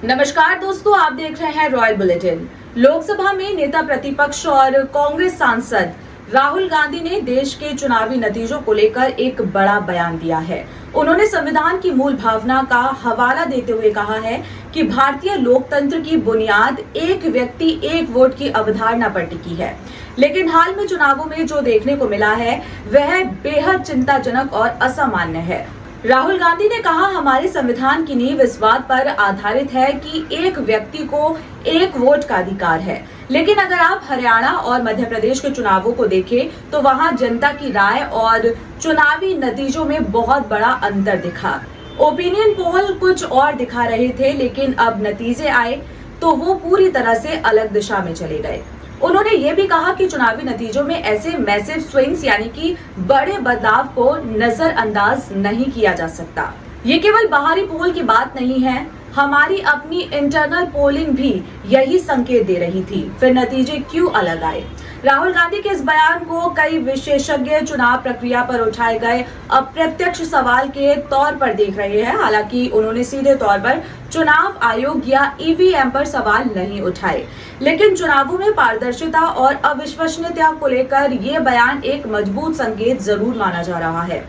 नमस्कार दोस्तों, आप देख रहे हैं रॉयल बुलेटिन। लोकसभा में नेता प्रतिपक्ष और कांग्रेस सांसद राहुल गांधी ने देश के चुनावी नतीजों को लेकर एक बड़ा बयान दिया है। उन्होंने संविधान की मूल भावना का हवाला देते हुए कहा है कि भारतीय लोकतंत्र की बुनियाद एक व्यक्ति एक वोट की अवधारणा पर टिकी है। लेकिन हाल में चुनावों में जो देखने को मिला है वह बेहद चिंताजनक और असामान्य है। राहुल गांधी ने कहा, हमारे संविधान की नींव इस बात पर आधारित है कि एक व्यक्ति को एक वोट का अधिकार है। लेकिन अगर आप हरियाणा और मध्य प्रदेश के चुनावों को देखें तो वहां जनता की राय और चुनावी नतीजों में बहुत बड़ा अंतर दिखा। ओपिनियन पोल कुछ और दिखा रहे थे, लेकिन अब नतीजे आए तो वो पूरी तरह से अलग दिशा में चले गए। उन्होंने ये भी कहा कि चुनावी नतीजों में ऐसे मैसिव स्विंग्स यानी कि बड़े बदलाव को नजरअंदाज नहीं किया जा सकता। ये केवल बाहरी पोल की बात नहीं है, हमारी अपनी इंटरनल पोलिंग भी यही संकेत दे रही थी। फिर नतीजे क्यों अलग आए? राहुल गांधी के इस बयान को कई विशेषज्ञ चुनाव प्रक्रिया पर उठाए गए अप्रत्यक्ष सवाल के तौर पर देख रहे हैं। हालांकि उन्होंने सीधे तौर पर चुनाव आयोग या ईवीएम पर सवाल नहीं उठाए, लेकिन चुनावों में पारदर्शिता और अविश्वसनीयता को लेकर ये बयान एक मजबूत संकेत जरूर माना जा रहा है।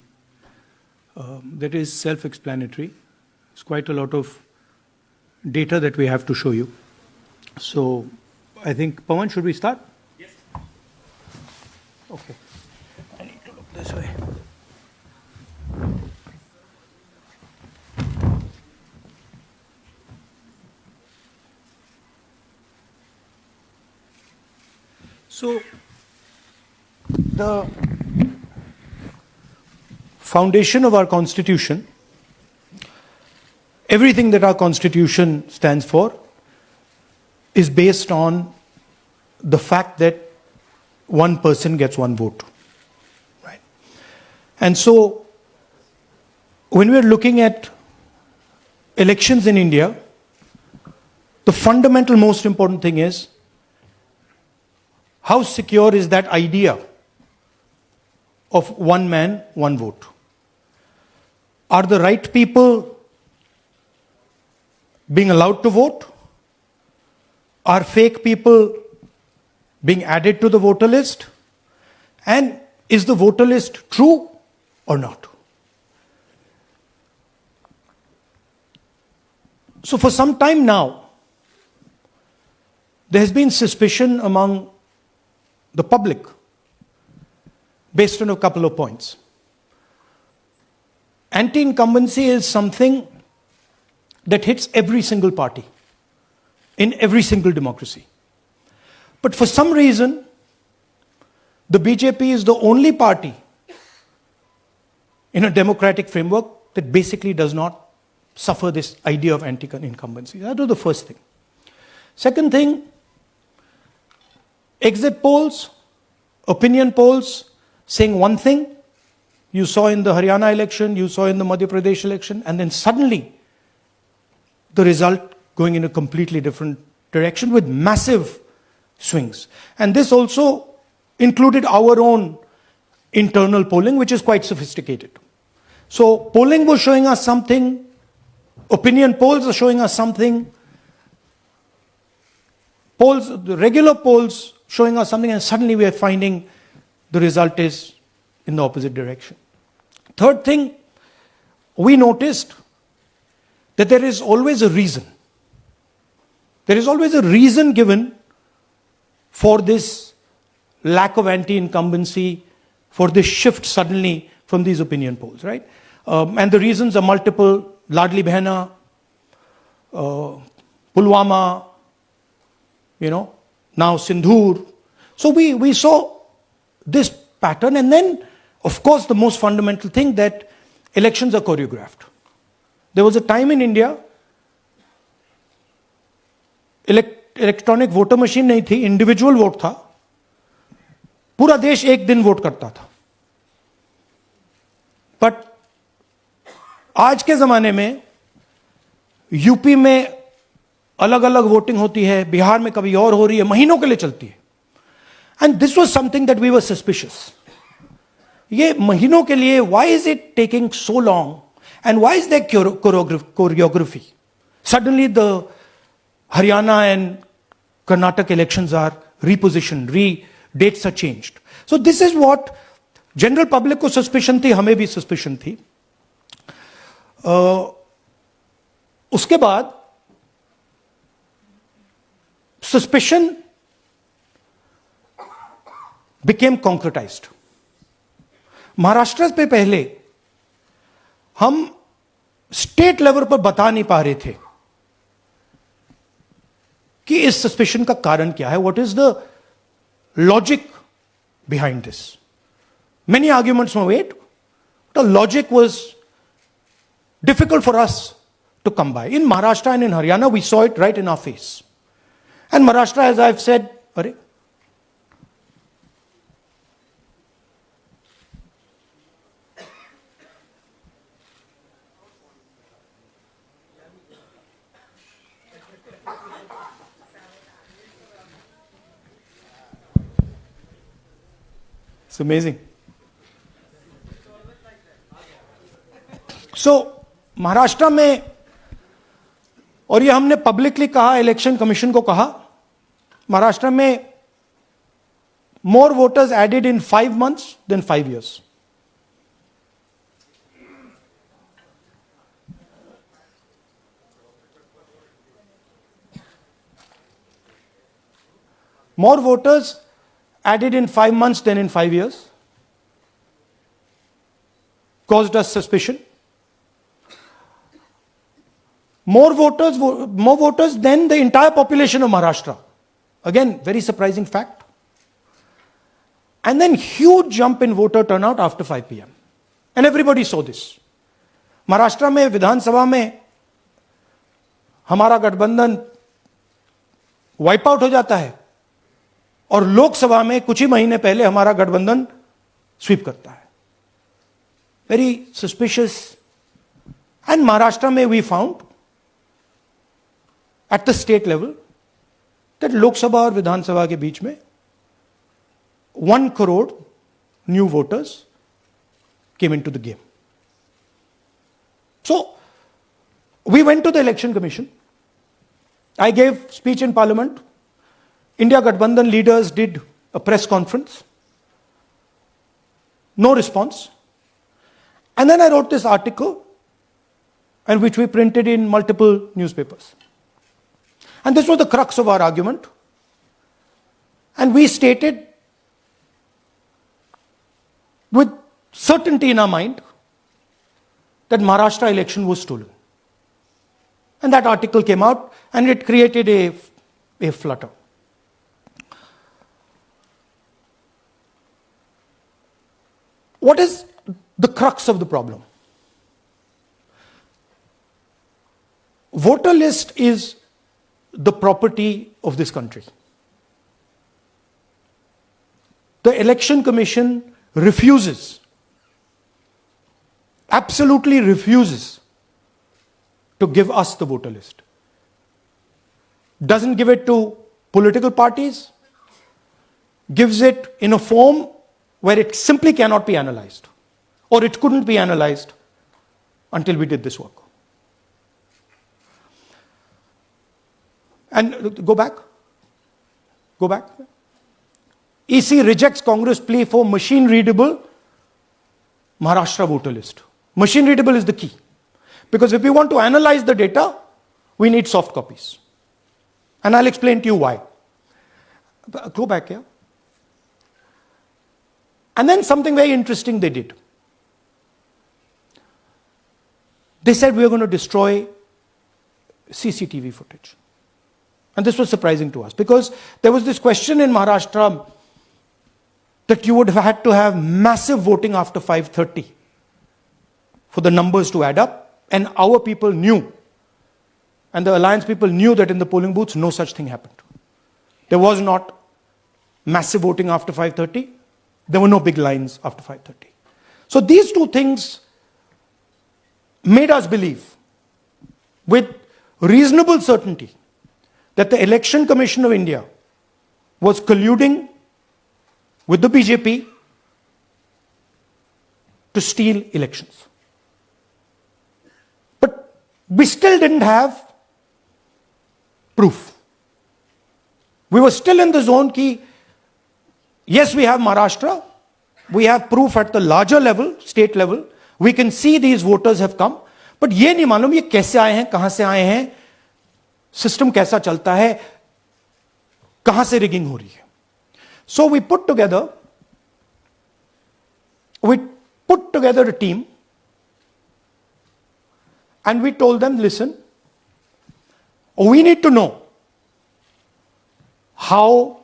That is self-explanatory. It's quite a lot of data that we have to show you. So, I think, Pawan, should we start? Yes. Okay. I need to look this way. So, the foundation of our Constitution, everything that our Constitution stands for, is based on the fact that one person gets one vote. Right? And so, when we're looking at elections in India, the fundamental, most important thing is how secure is that idea of one man, one vote? Are the right people being allowed to vote? Are fake people being added to the voter list? And is the voter list true or not? So for some time now, there has been suspicion among the public based on a couple of points. Anti-incumbency is something that hits every single party in every single democracy. But for some reason, the BJP is the only party in a democratic framework that basically does not suffer this idea of anti-incumbency. That was the first thing. Second thing, exit polls, opinion polls saying one thing, you saw in the Haryana election, you saw in the Madhya Pradesh election, and then suddenly the result going in a completely different direction with massive swings. And this also included our own internal polling, which is quite sophisticated. So polling was showing us something, opinion polls are showing us something, polls, the regular polls showing us something, and suddenly we are finding the result is in the opposite direction. Third thing, we noticed that there is always a reason. There is always a reason given for this lack of anti-incumbency, for this shift suddenly from these opinion polls, right? And the reasons are multiple. Ladli Behna, Pulwama, now Sindhur. So we saw this pattern, and then, of course, the most fundamental thing that elections are choreographed. There was a time in India, electronic voter machine नहीं थी, individual vote था, पूरा देश एक दिन vote करता था. But आज के जमाने में यूपी में अलग अलग वोटिंग होती है, बिहार में कभी और हो रही है, महीनों के लिए चलती है. And this was something that we were suspicious. ये महीनों के लिए, why is it taking so long and why is there choreography? Suddenly the Haryana and Karnataka elections are repositioned, dates are changed. So this is what general public को suspicion थी, हमें भी suspicion थी. उसके बाद suspicion became concretized. महाराष्ट्र पे पहले हम स्टेट लेवल पर बता नहीं पा रहे थे कि इस सस्पेशन का कारण क्या है, what is the logic behind this. Many arguments were made, the logic was difficult for us to come by. In Maharashtra and in Haryana, we saw it right in our face. And Maharashtra, as I've said, it's amazing. So, Maharashtra में, और ये हमने publicly कहा, election commission को कहा, महाराष्ट्र में more voters added in 5 months than 5 years. More voters added in 5 months than in 5 years caused us suspicion. More voters than the entire population of Maharashtra. Again, very surprising fact. And then huge jump in voter turnout after 5 p.m. And everybody saw this. Maharashtra में विधानसभा में हमारा गठबंधन wipe out हो जाता है और लोकसभा में कुछ ही महीने पहले हमारा गठबंधन स्वीप करता है. Very suspicious. And Maharashtra में we found at the state level that Lok Sabha और विधान सभा के बीच में 1 crore new voters came into the game. So we went to the election commission. I gave speech in parliament. India Gathbandhan leaders did a press conference. No response. And then I wrote this article, and which we printed in multiple newspapers. And this was the crux of our argument. And we stated with certainty in our mind that Maharashtra election was stolen. And that article came out and it created a flutter. What is the crux of the problem? Voter list is the property of this country. The Election Commission refuses, absolutely refuses to give us the voter list. Doesn't give it to political parties, gives it in a form where it simply cannot be analyzed, or it couldn't be analyzed until we did this work. And go back. EC rejects Congress plea for machine readable Maharashtra voter list. Machine readable is the key. Because if we want to analyze the data, we need soft copies. And I'll explain to you why. Go back here. And then something very interesting they did. They said we are going to destroy CCTV footage. And this was surprising to us because there was this question in Maharashtra that you would have had to have massive voting after 5:30 for the numbers to add up. And our people knew, and the alliance people knew that in the polling booths no such thing happened. There was not massive voting after 5:30. There were no big lines after 5:30. So these two things made us believe with reasonable certainty that the Election Commission of India was colluding with the BJP to steal elections. But we still didn't have proof. We were still in the zone ki, yes, we have Maharashtra, we have proof at the larger level, state level, we can see these voters have come, but ये नहीं मालूम ये कैसे आए हैं, कहां से आए हैं, सिस्टम कैसा चलता है, कहां से रिगिंग हो रही है. So we put together a team and we told them, listen, we need to know how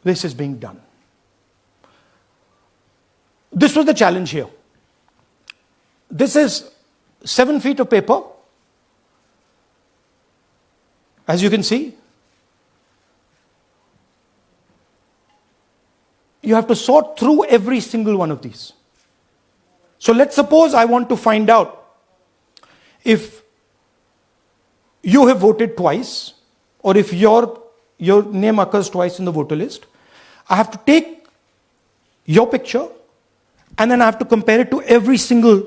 this is being done. This was the challenge here. This is 7 feet of paper. As you can see, you have to sort through every single one of these. So let's suppose I want to find out if you have voted twice or if your name occurs twice in the voter list. I have to take your picture and then I have to compare it to every single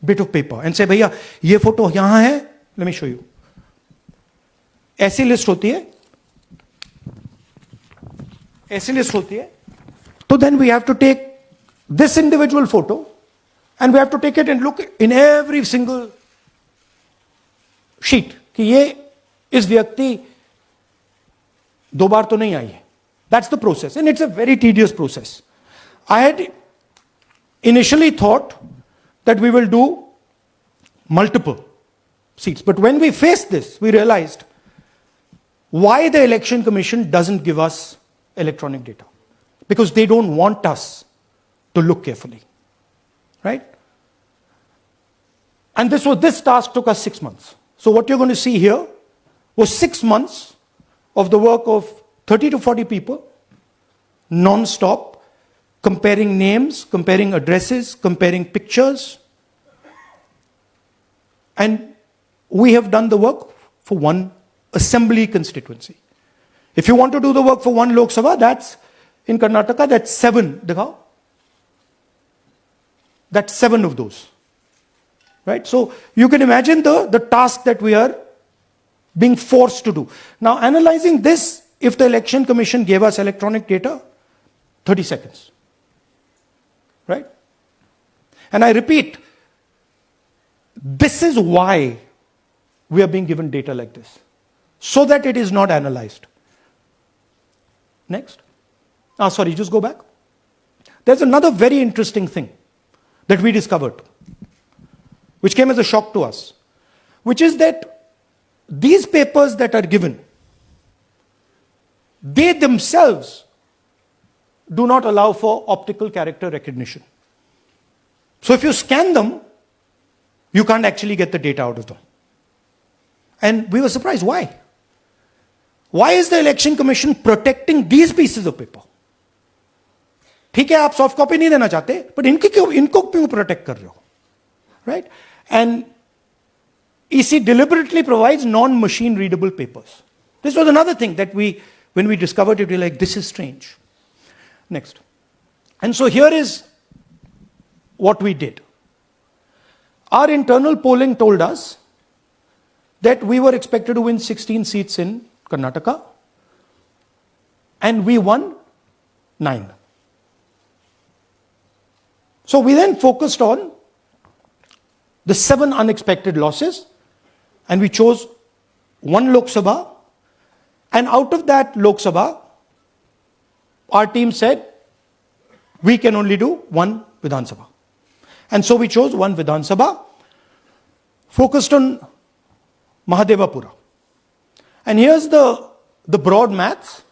bit of paper and say, भैया ये photo यहां है, let me show you. ऐसी list होती है, ऐसी list होती है. So then we have to take this individual photo and we have to take it and look in every single sheet कि ये इस व्यक्ति दो बार तो नहीं आई है. That's the process and it's a very tedious process. I had initially thought that we will do multiple seats, but when we faced this, we realized why the Election Commission doesn't give us electronic data. Because they don't want us to look carefully. Right? And this task took us 6 months. So what you're going to see here was 6 months of the work of 30 to 40 people, non-stop, comparing names, comparing addresses, comparing pictures. And we have done the work for one assembly constituency. If you want to do the work for one Lok Sabha, that's in Karnataka, that's 7. Dikhao. That's 7 of those. Right? So you can imagine the task that we are being forced to do. Now, analyzing this, if the Election Commission gave us electronic data, 30 seconds. Right? And I repeat, this is why we are being given data like this. So that it is not analyzed. Next. Sorry, just go back. There's another very interesting thing that we discovered, which came as a shock to us, which is that these papers that are given, they themselves do not allow for optical character recognition. So if you scan them, you can't actually get the data out of them. And we were surprised, why? Why is the Election Commission protecting these pieces of paper? ठीक है, आप soft copy नहीं देना चाहते, but इनको क्यों protect कर रहे हो? Right? And EC deliberately provides non-machine readable papers. This was another thing that when we discovered it, we were like, this is strange. Next. And so here is what we did. Our internal polling told us that we were expected to win 16 seats in Karnataka, and we won 9. So we then focused on the 7 unexpected losses, and we chose 1 Lok Sabha, and out of that Lok Sabha, our team said, we can only do 1 Vidhan Sabha. And so we chose 1 Vidhan Sabha, focused on Mahadevapura. And here's the broad maths.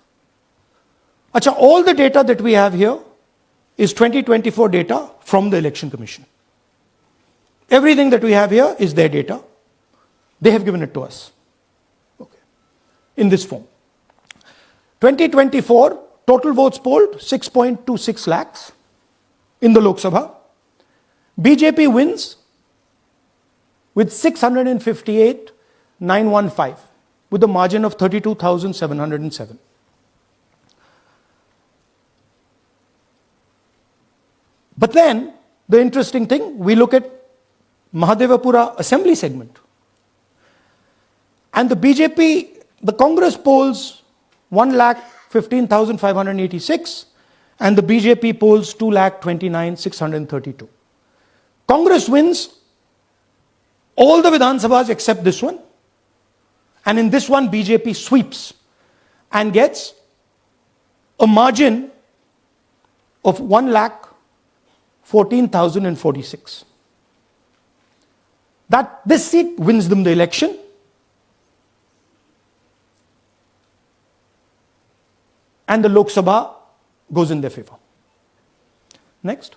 Acha, all the data that we have here is 2024 data from the Election Commission. Everything that we have here is their data. They have given it to us. Okay. In this form. 2024, total votes polled, 6.26 lakhs in the Lok Sabha. BJP wins with 658,915 with a margin of 32,707. But then, the interesting thing, we look at Mahadevapura assembly segment. And the BJP, the Congress polls 1,15,586 and the BJP polls 2,29,632. Congress wins all the Vidhan Sabhas except this one. And in this one, BJP sweeps and gets a margin of 1,14,046. This seat wins them the election. And the Lok Sabha goes in their favor. Next.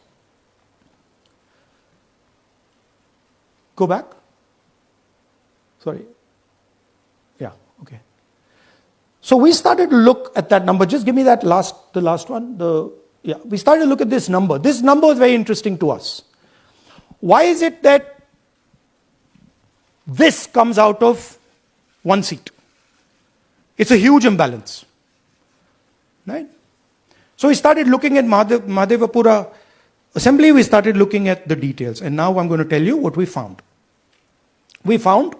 Go back. Sorry. Yeah, okay. So we started to look at that number. Just give me that the last one. We started to look at this number. This number was very interesting to us. Why is it that this comes out of one seat? It's a huge imbalance. Right? So we started looking at Mahadevapura Assembly, we started looking at the details. And now I'm going to tell you what we found. We found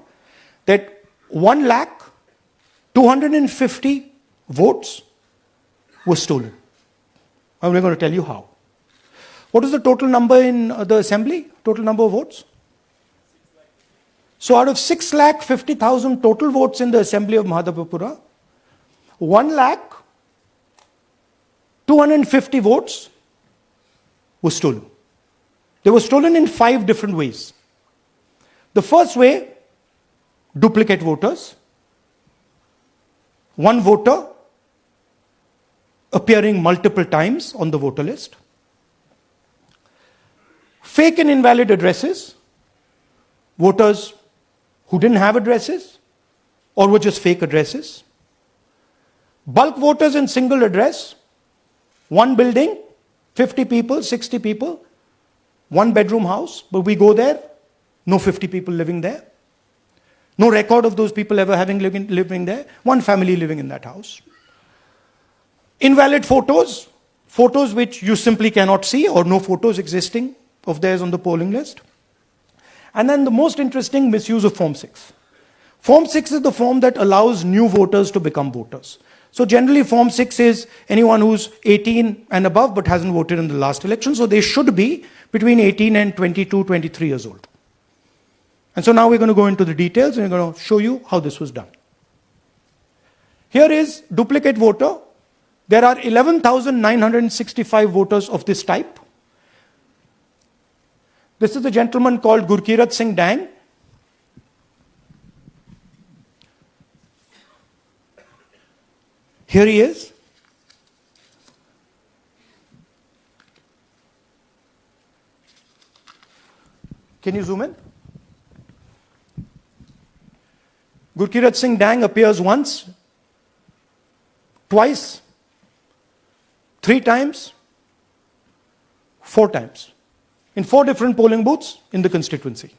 that 1,250,000 votes were stolen. And we're going to tell you how. What is the total number in the assembly? Total number of votes? So out of 6,50,000 total votes in the assembly of Mahadevapura, 1,250,000 votes were stolen. They were stolen in 5 different ways. The first way, duplicate voters. One voter appearing multiple times on the voter list. Fake and invalid addresses. Voters who didn't have addresses or were just fake addresses. Bulk voters in single address. One building, 50 people, 60 people, 1 bedroom house, but we go there, no 50 people living there. No record of those people ever having living there. One family living in that house. Invalid photos, photos which you simply cannot see or no photos existing of theirs on the polling list. And then the most interesting, misuse of Form 6. Form 6 is the form that allows new voters to become voters. So generally Form 6 is anyone who's 18 and above but hasn't voted in the last election. So they should be between 18 and 22, 23 years old. And so now we're going to go into the details and we're going to show you how this was done. Here is duplicate voter. There are 11,965 voters of this type. This is a gentleman called Gurkirat Singh Dang. Here he is. Can you zoom in? Gurkirat Singh Dang appears once, twice, 3 times, 4 times. In 4 different polling booths in the constituency.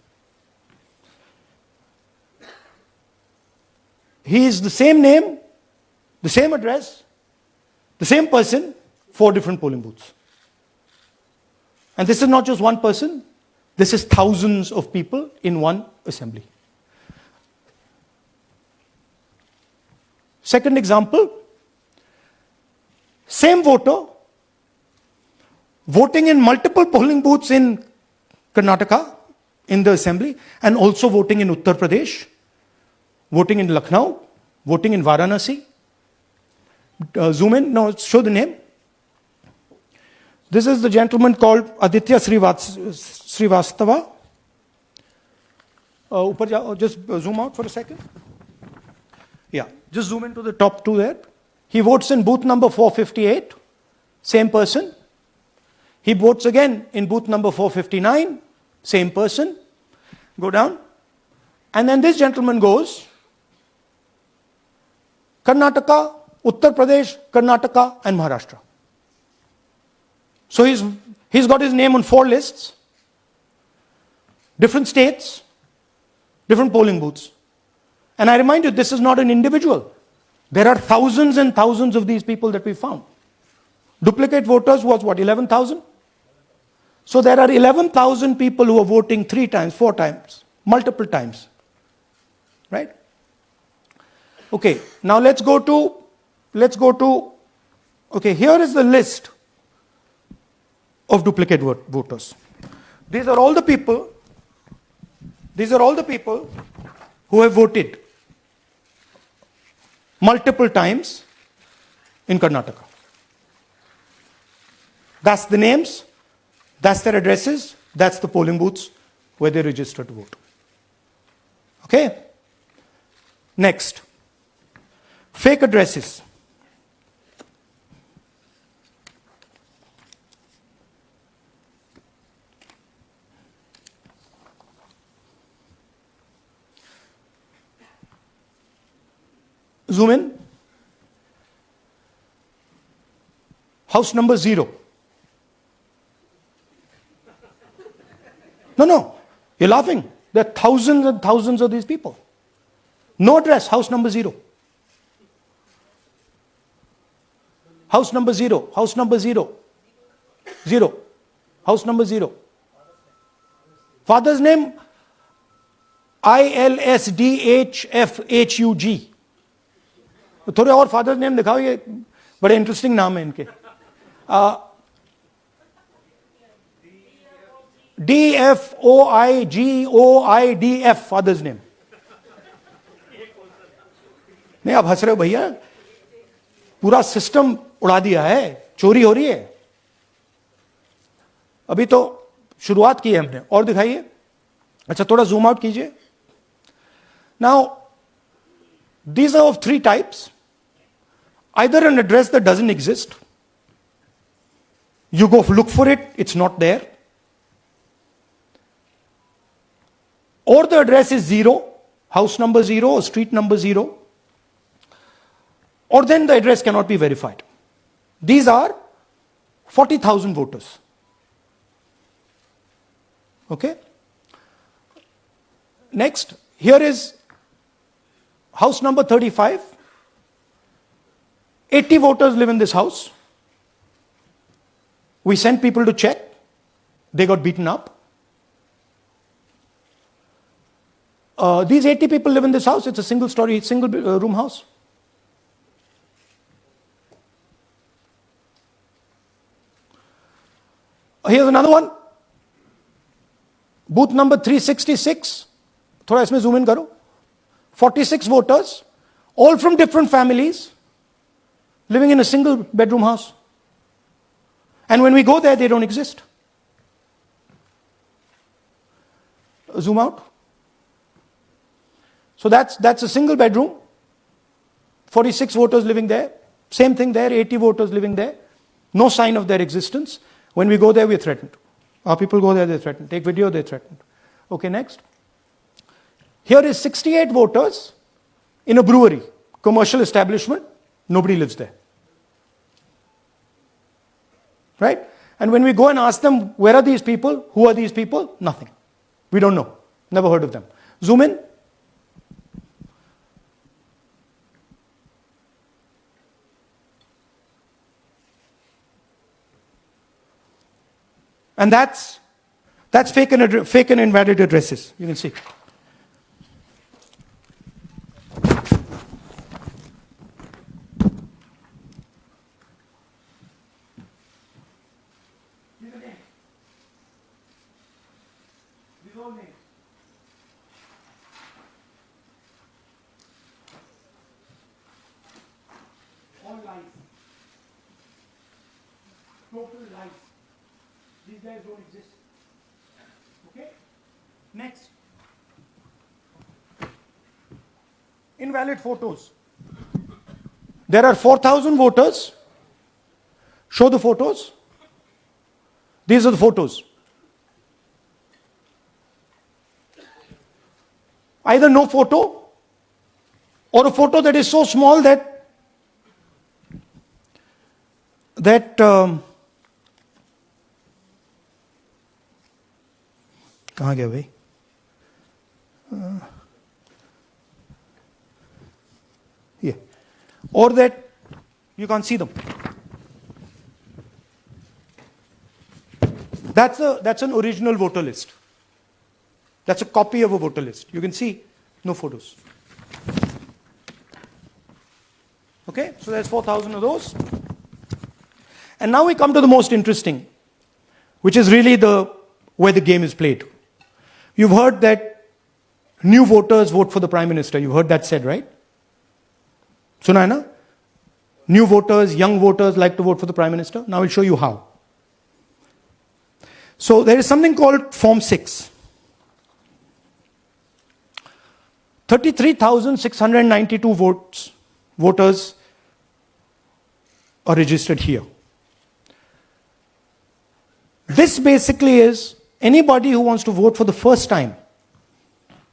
He is the same name, the same address, the same person, 4 different polling booths. And this is not just one person, this is thousands of people in one assembly. Second example, same voter, voting in multiple polling booths in Karnataka, in the assembly, and also voting in Uttar Pradesh, voting in Lucknow, voting in Varanasi. Zoom in, no, show the name. This is the gentleman called Aditya Srivastava. Just zoom out for a second. Yeah, just zoom into the top 2 there. He votes in booth number 458, same person. He votes again in booth number 459, same person. Go down. And then this gentleman goes, Karnataka, Uttar Pradesh, Karnataka, and Maharashtra. So he's got his name on 4 lists, different states, different polling booths. And I remind you, this is not an individual. There are thousands and thousands of these people that we found. Duplicate voters was what, 11,000? So there are 11,000 people who are voting 3 times, 4 times, multiple times. Right? Okay, now let's go to, okay, here is the list of duplicate voters. These are all the people who have voted multiple times in Karnataka. That's the names, that's their addresses, that's the polling booths where they register to vote. Okay? Next, fake addresses. Zoom in. House number 0. No, you're laughing. There are thousands and thousands of these people. No address, house number 0. House number 0, house number 0. 0. House number 0. Father's name ILSDHFHUG. थोड़े और father's name दिखाओ, ये बड़े interesting नाम है इनके. DFOIGOIDF father's name. नहीं, आप हंस रहे हो भैया, पूरा सिस्टम उड़ा दिया है, चोरी हो रही है. अभी तो शुरुआत की है हमने. और दिखाइए. अच्छा, थोड़ा जूम आउट कीजिए. Now these are of 3 types. Either an address that doesn't exist, you go look for it, it's not there, or the address is 0, house number 0 or street number 0, or then the address cannot be verified. These are 40,000 voters. Okay? Next, here is house number 35. 80 voters live in this house. We sent people to check. They got beaten up. These 80 people live in this house. It's a single story, single room house. Here's another one. Booth number 366. थोड़ा इसमें zoom in करो. 46 voters, all from different families, living in a single bedroom house. And when we go there, they don't exist. Zoom out. So that's a single bedroom, 46 voters living there. Same thing there, 80 voters living there. No sign of their existence. When we go there, we're threatened. Our people go there, they're threatened. Take video, they're threatened. Okay, next. Here is 68 voters in a brewery, commercial establishment. Nobody lives there. Right? And when we go and ask them, where are these people? Who are these people? Nothing. We don't know. Never heard of them. Zoom in. And that's fake and invalid addresses. You can see. All lies. Total lies. These guys don't exist. Okay? Next. Invalid photos. There are 4,000 voters. Show the photos. These are the photos. Either no photo or a photo that is so small that कहाँ गया भाई? Yeah. Or that you can't see them. That's an original voter list. That's a copy of a voter list. You can see no photos. Okay, so there's 4,000 of those. And now we come to the most interesting, which is really where the game is played. You've heard that new voters vote for the Prime Minister. You've heard that said, right? Suna hai na? New voters, young voters like to vote for the Prime Minister. Now I'll show you how. So there is something called Form 6. 33,692 voters are registered here. This basically is anybody who wants to vote for the first time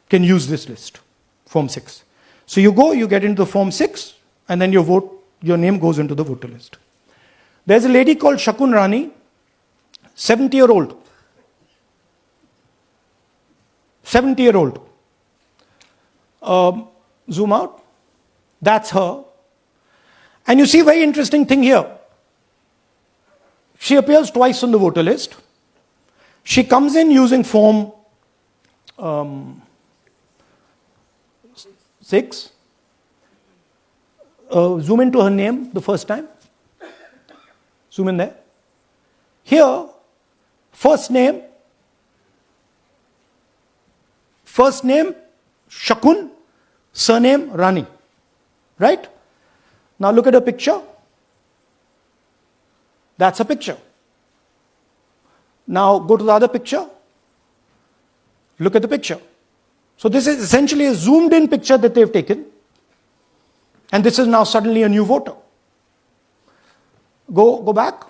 can use this list, Form 6. So you go, you get into the Form 6, and then your name goes into the voter list. There's a lady called Shakun Rani, 70-year-old. 70-year-old. Zoom out. That's her. And you see a very interesting thing here. She appears twice on the voter list. She comes in using Form 6. Zoom into her name the first time. Zoom in there. Here, first name Shakun, surname Rani. Right? Now look at her picture. That's a picture. Now go to the other picture. Look at the picture. So this is essentially a zoomed in picture that they've taken. And this is now suddenly a new voter. Go back.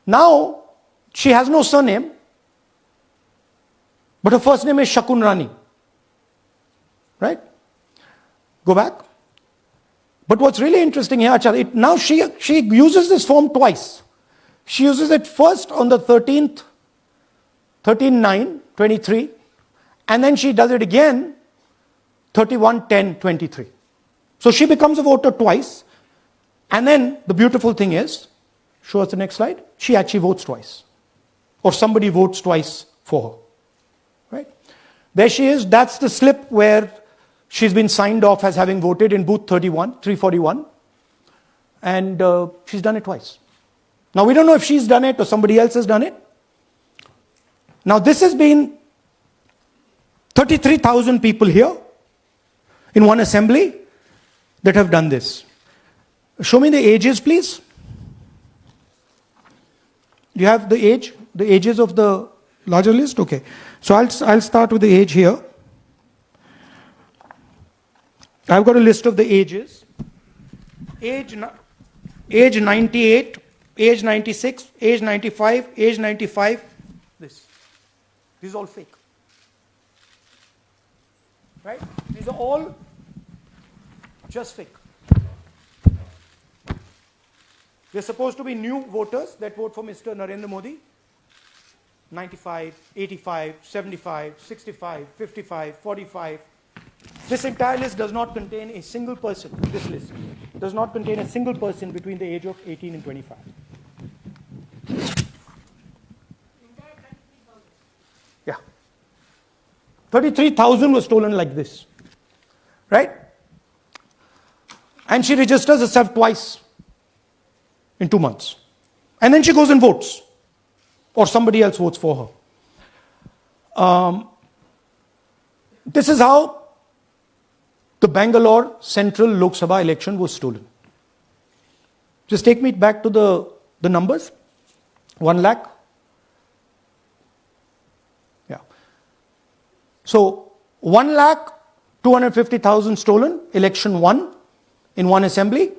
Now she has no surname, but her first name is Shakun Rani. Right? Go back. But what's really interesting here, now she uses this form twice. She uses it first on the 13th, 13/9/23, and then she does it again 31/10/23. So she becomes a voter twice, and then the beautiful thing is, show us the next slide, she actually votes twice. Or somebody votes twice for her. Right? There she is, that's the slip where she's been signed off as having voted in booth 341, and she's done it twice. Now we don't know if she's done it or somebody else has done it. Now this has been 33,000 people here in one assembly that have done this. Show me the ages, please. Do you have the ages of the larger list? Okay. So I'll start with the age here. I've got a list of the ages. Age 98, age 96, age 95, age 95. This is all fake. Right? These are all just fake. They're supposed to be new voters that vote for Mr. Narendra Modi. 95, 85, 75, 65, 55, 45. This entire list does not contain a single person. This list does not contain a single person between the age of 18 and 25. Yeah. 33,000 was stolen like this. Right? And she registers herself twice in 2 months. And then she goes and votes. Or somebody else votes for her. This is how the Bangalore Central Lok Sabha election was stolen. Just take me back to the numbers. 1 lakh. Yeah. So 1,250,000 stolen, election won in one assembly.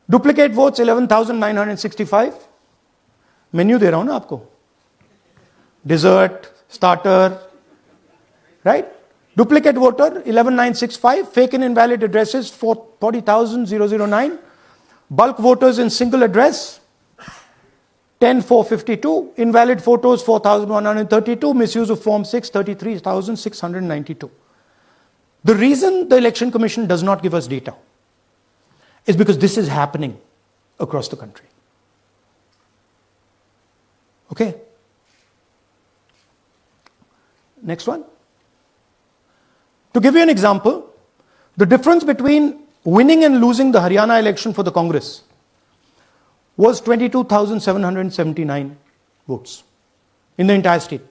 Duplicate votes 11,965. Menu दे रहा हूं ना आपको. Dessert, starter, right? Duplicate voter 11,965. Fake and invalid addresses 40,009. Bulk voters in single address 10,452. Invalid photos 4,132. Misuse of Form 6 33,692. The reason the Election Commission does not give us data is because this is happening across the country. Okay. Next one. To give you an example, the difference between winning and losing the Haryana election for the Congress was 22,779 votes in the entire state.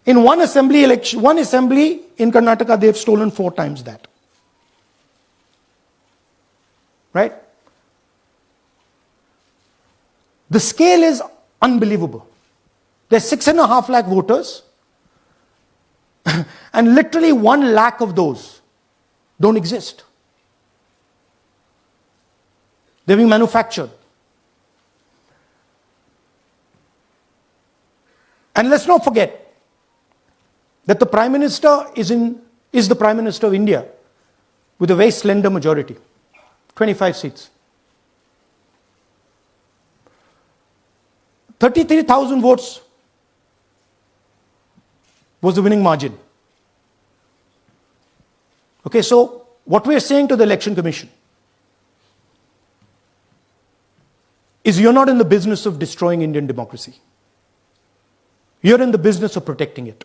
In one assembly election, one assembly in Karnataka, they've stolen 4 times that. Right? The scale is unbelievable. There's 6.5 lakh voters, and literally 1 lakh of those don't exist. They're being manufactured. And let's not forget that the Prime Minister is the Prime Minister of India with a very slender majority, 25 seats. 33,000 votes was the winning margin. Okay, so what we are saying to the Election Commission is you're not in the business of destroying Indian democracy. You're in the business of protecting it.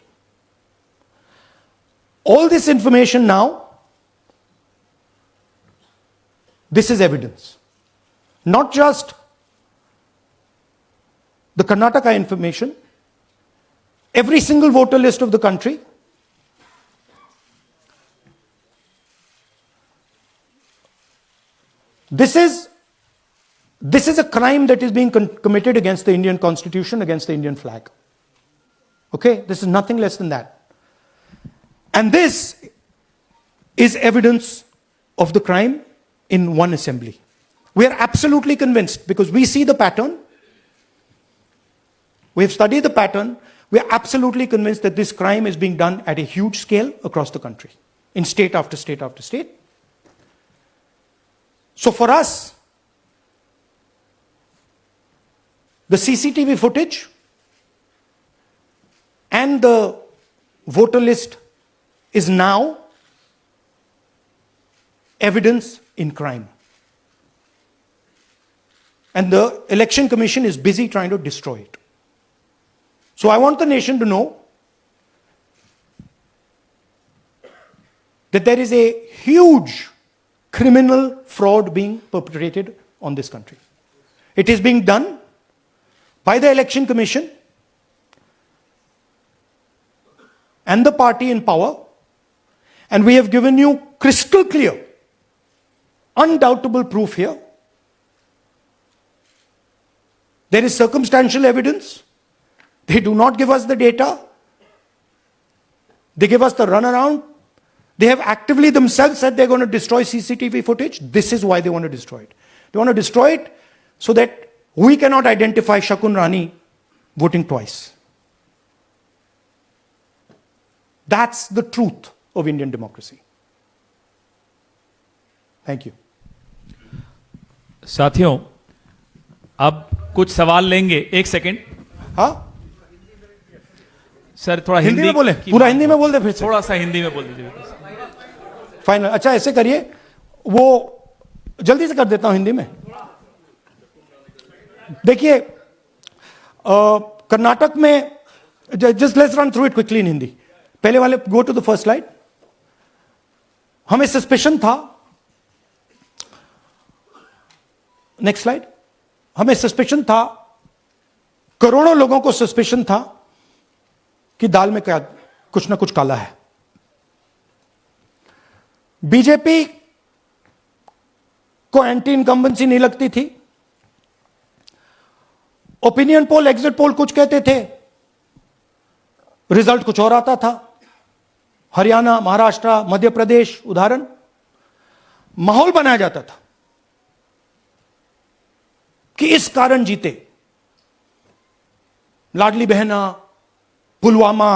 All this information now, this is evidence. Not just the Karnataka information, every single voter list of the country, this is a crime that is being committed against the Indian Constitution, against the Indian flag. Okay, this is nothing less than that. And this is evidence of the crime in one assembly. We are absolutely convinced, because we see the pattern. We have studied the pattern. We are absolutely convinced that this crime is being done at a huge scale across the country, in state after state after state. So for us, the CCTV footage and the voter list is now evidence in crime. And the Election Commission is busy trying to destroy it. So I want the nation to know that there is a huge criminal fraud being perpetrated on this country. It is being done by the Election Commission and the party in power, and we have given you crystal clear, undoubtable proof here. There is circumstantial evidence. They do not give us the data. They give us the runaround. They have actively themselves said they're going to destroy CCTV footage. This is why they want to destroy it. They want to destroy it so that we cannot identify Shakun Rani voting twice. That's the truth of Indian democracy. Thank you. साथियों, अब कुछ सवाल लेंगे. एक second. हाँ, sir थोड़ा हिंदी हिंदी में बोले, पूरा हिंदी में बोल दे फिर से. थोड़ा सा हिंदी में बोल दीजिए. फाइनल. अच्छा ऐसे करिए, वो जल्दी से कर देता हूं हिंदी में. देखिए, कर्नाटक में, just let's run through it quickly in Hindi. पहले वाले, go to the first slide. हमें सस्पेशन था, नेक्स्ट स्लाइड. हमें सस्पेशन था, करोड़ों लोगों को सस्पेशन था कि दाल में क्या कुछ ना कुछ काला है. बीजेपी को एंटी इनकम्बेंसी नहीं लगती थी. ओपिनियन पोल, एग्जिट पोल कुछ कहते थे, रिजल्ट कुछ और आता था. हरियाणा, महाराष्ट्र, मध्य प्रदेश उदाहरण, माहौल बनाया जाता था कि इस कारण जीते. लाडली बहना, पुलवामा,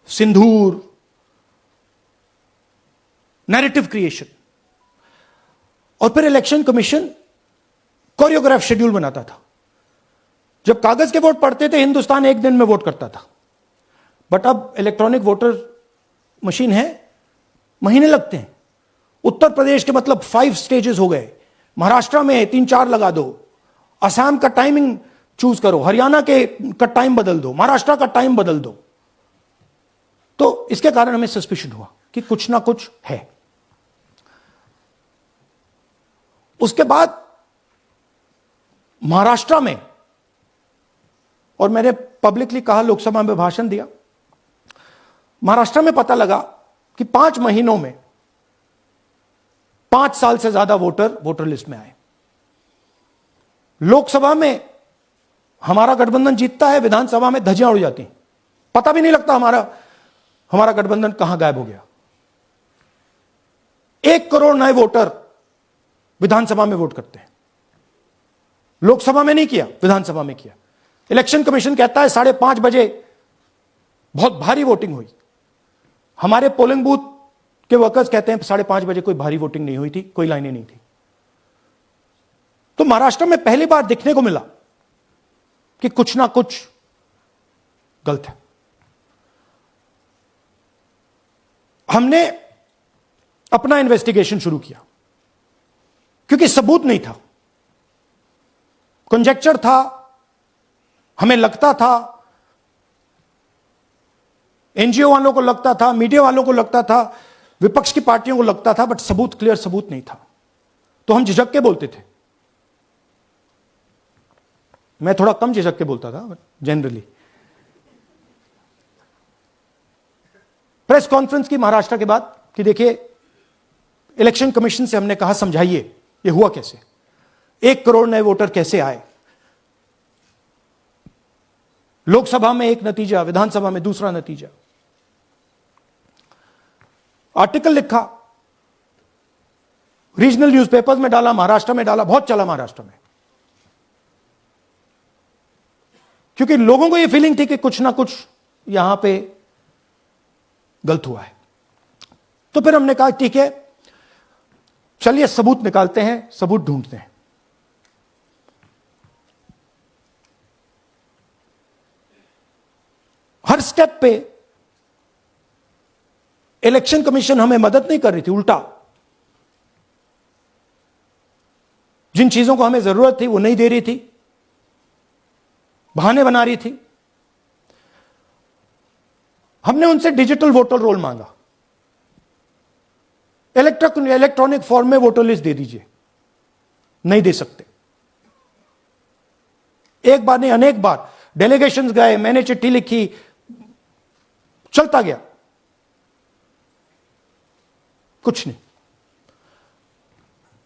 सिंदूर, नैरेटिव क्रिएशन. और फिर इलेक्शन कमीशन कोरियोग्राफ शेड्यूल बनाता था. जब कागज के वोट पड़ते थे, हिंदुस्तान एक दिन में वोट करता था. बट अब इलेक्ट्रॉनिक वोटर मशीन है, महीने लगते हैं. उत्तर प्रदेश के मतलब 5 स्टेजेस हो गए. महाराष्ट्र में 3-4 लगा दो. असम का टाइमिंग चूज करो, हरियाणा का टाइम बदल दो, महाराष्ट्र का टाइम बदल दो. तो इसके कारण हमें सस्पिशन हुआ कि कुछ ना कुछ है. उसके बाद महाराष्ट्र में, और मैंने पब्लिकली कहा, लोकसभा में भाषण दिया, महाराष्ट्र में पता लगा कि 5 महीनों में 5 साल से ज्यादा वोटर लिस्ट में आए। लोकसभा में हमारा गठबंधन जीतता है, विधानसभा में धज्जियां उड़ जाती हैं, पता भी नहीं लगता हमारा गठबंधन कहां गायब हो गया। 1 करोड़ नए वोटर विधानसभा में वोट करते हैं, लोकसभा में नहीं किया, विधानसभा में किया। इलेक्शन कमीशन कहता है 5:30 बजे बहुत भारी वोटिंग हुई। हमारे पोलिंग बूथ के वर्कर्स कहते हैं 5:30 बजे कोई भारी वोटिंग नहीं हुई थी, कोई लाइनें नहीं थी। तो महाराष्ट्र में पहली बार दिखने को मिला कि कुछ ना कुछ गलत है। हमने अपना इन्वेस्टिगेशन शुरू किया क्योंकि सबूत नहीं था, कंजेक्चर था, हमें लगता था, एनजीओ वालों को लगता था, मीडिया वालों को लगता था, विपक्ष की पार्टियों को लगता था, बट सबूत, क्लियर सबूत नहीं था। तो हम झिझक के बोलते थे। मैं थोड़ा कम झिझक के बोलता था जनरली। प्रेस कॉन्फ्रेंस की महाराष्ट्र के बाद कि देखिए, इलेक्शन कमीशन से हमने कहा समझाइए ये हुआ कैसे, 1 करोड़ नए वोटर कैसे आए, लोकसभा में एक नतीजा, विधानसभा में दूसरा नतीजा। आर्टिकल लिखा, रीजनल न्यूज़पेपर्स में डाला, महाराष्ट्र में डाला, बहुत चला महाराष्ट्र में, क्योंकि लोगों को यह फीलिंग थी कि कुछ ना कुछ यहां पे गलत हुआ है। तो फिर हमने कहा ठीक है, चलिए सबूत निकालते हैं, सबूत ढूंढते हैं। हर स्टेप पे इलेक्शन कमीशन हमें मदद नहीं कर रही थी, उल्टा जिन चीजों को हमें जरूरत थी वो नहीं दे रही थी, बहाने बना रही थी। हमने उनसे डिजिटल वोटर रोल मांगा, इलेक्ट्रॉनिक फॉर्म में वोटर लिस्ट दे दीजिए, नहीं दे सकते। एक बार नहीं, अनेक बार डेलीगेशंस गए, मैंने चिट्ठी लिखी, चलता गया, कुछ नहीं।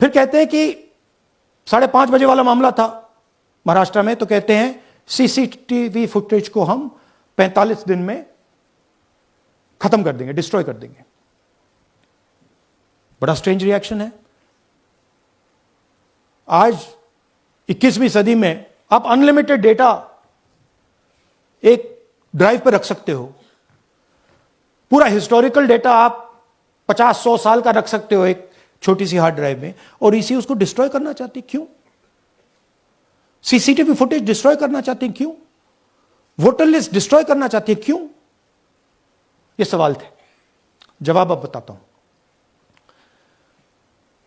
फिर कहते हैं कि 5:30 बजे वाला मामला था महाराष्ट्र में, तो कहते हैं सीसीटीवी फुटेज को हम 45 दिन में खत्म कर देंगे, डिस्ट्रॉय कर देंगे। बड़ा स्ट्रेंज रिएक्शन है। आज 21वीं सदी में आप अनलिमिटेड डेटा एक ड्राइव पर रख सकते हो, पूरा हिस्टोरिकल डेटा आप 50-100 साल का रख सकते हो एक छोटी सी हार्ड ड्राइव में, और इसी उसको डिस्ट्रॉय करना चाहती, क्यों? सीसीटीवी फुटेज डिस्ट्रॉय करना चाहती हैं, क्यों? वोटर लिस्ट डिस्ट्रॉय करना चाहती है, क्यों? ये सवाल थे, जवाब अब बताता हूं।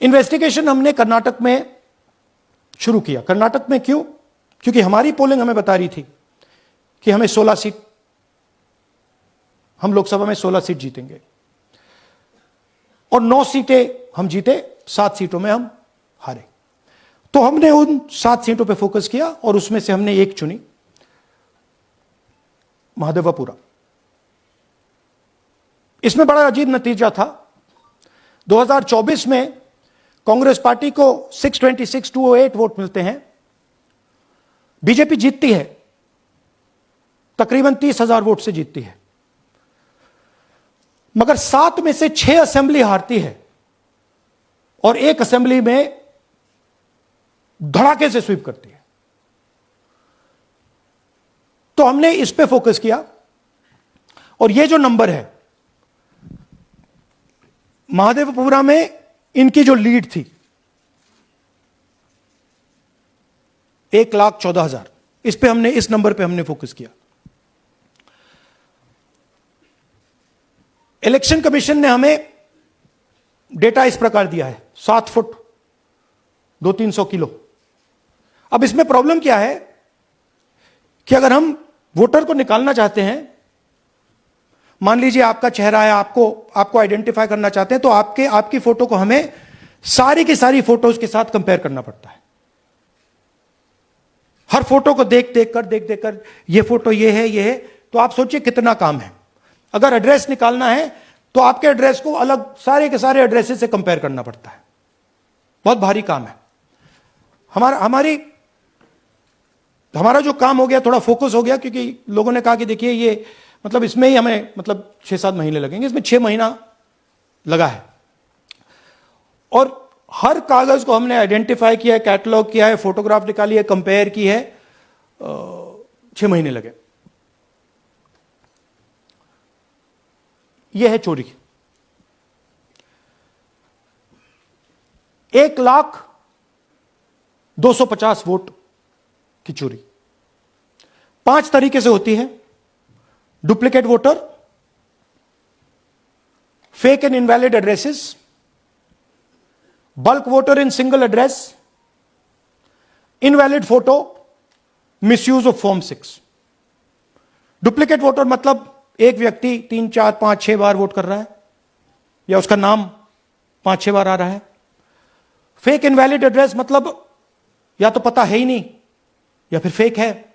इन्वेस्टिगेशन हमने कर्नाटक में शुरू किया। कर्नाटक में क्यों? क्योंकि हमारी पोलिंग हमें बता रही थी कि हमें 16 सीट, हम लोकसभा में 16 सीट जीतेंगे, और 9 सीटें हम जीते, 7 सीटों में हम हारे। तो हमने उन 7 सीटों पे फोकस किया, और उसमें से हमने एक चुनी, महादेवपुरा। इसमें बड़ा अजीब नतीजा था। 2024 में कांग्रेस पार्टी को 626-208 वोट मिलते हैं, बीजेपी जीतती है, तकरीबन 30,000 वोट से जीतती है, मगर 7 में से 6 असेंबली हारती है, और 1 असेंबली में धड़ाके से स्वीप करती है। तो हमने इस पे फोकस किया, और ये जो नंबर है, महादेवपुरा में इनकी जो लीड थी 1,14,000, इस पे हमने, इस नंबर पे हमने फोकस किया। इलेक्शन कमीशन ने हमें डेटा इस प्रकार दिया है, 7 फुट 200-300 किलो। अब इसमें प्रॉब्लम क्या है कि अगर हम वोटर को निकालना चाहते हैं, मान लीजिए आपका चेहरा है, आपको आइडेंटिफाई करना चाहते हैं, तो आपकी फोटो को हमें सारी की सारी फोटोज के साथ कंपेयर करना पड़ता है। हर फोटो को देख देख कर ये फोटो ये है, तो आप सोचिए कितना काम है। अगर एड्रेस निकालना है तो आपके एड्रेस को अलग सारे के सारे एड्रेसेस से कंपेयर करना पड़ता है। बहुत भारी काम है। हमारा जो काम हो गया, थोड़ा फोकस हो गया, क्योंकि लोगों ने कहा कि देखिए ये मतलब इसमें ही हमें मतलब 6-7 महीने लगेंगे, इसमें 6 महीना लगा है। और हर कागज को हमने आइडेंटिफाई किया है, कैटलॉग किया है, फोटोग्राफ निकाली है, कंपेयर की है, 6 महीने लगे। यह है चोरी। 1,02,50 वोट की चोरी 5 तरीके से होती है। Duplicate voter, fake and invalid addresses, bulk voter in single address, invalid photo, misuse of form 6। Duplicate voter मतलब एक व्यक्ति 3, 4, 5, 6 बार वोट कर रहा है, या उसका नाम 5-6 बार आ रहा है। फेक इनवैलिड एड्रेस मतलब या तो पता है ही नहीं या फिर फेक है।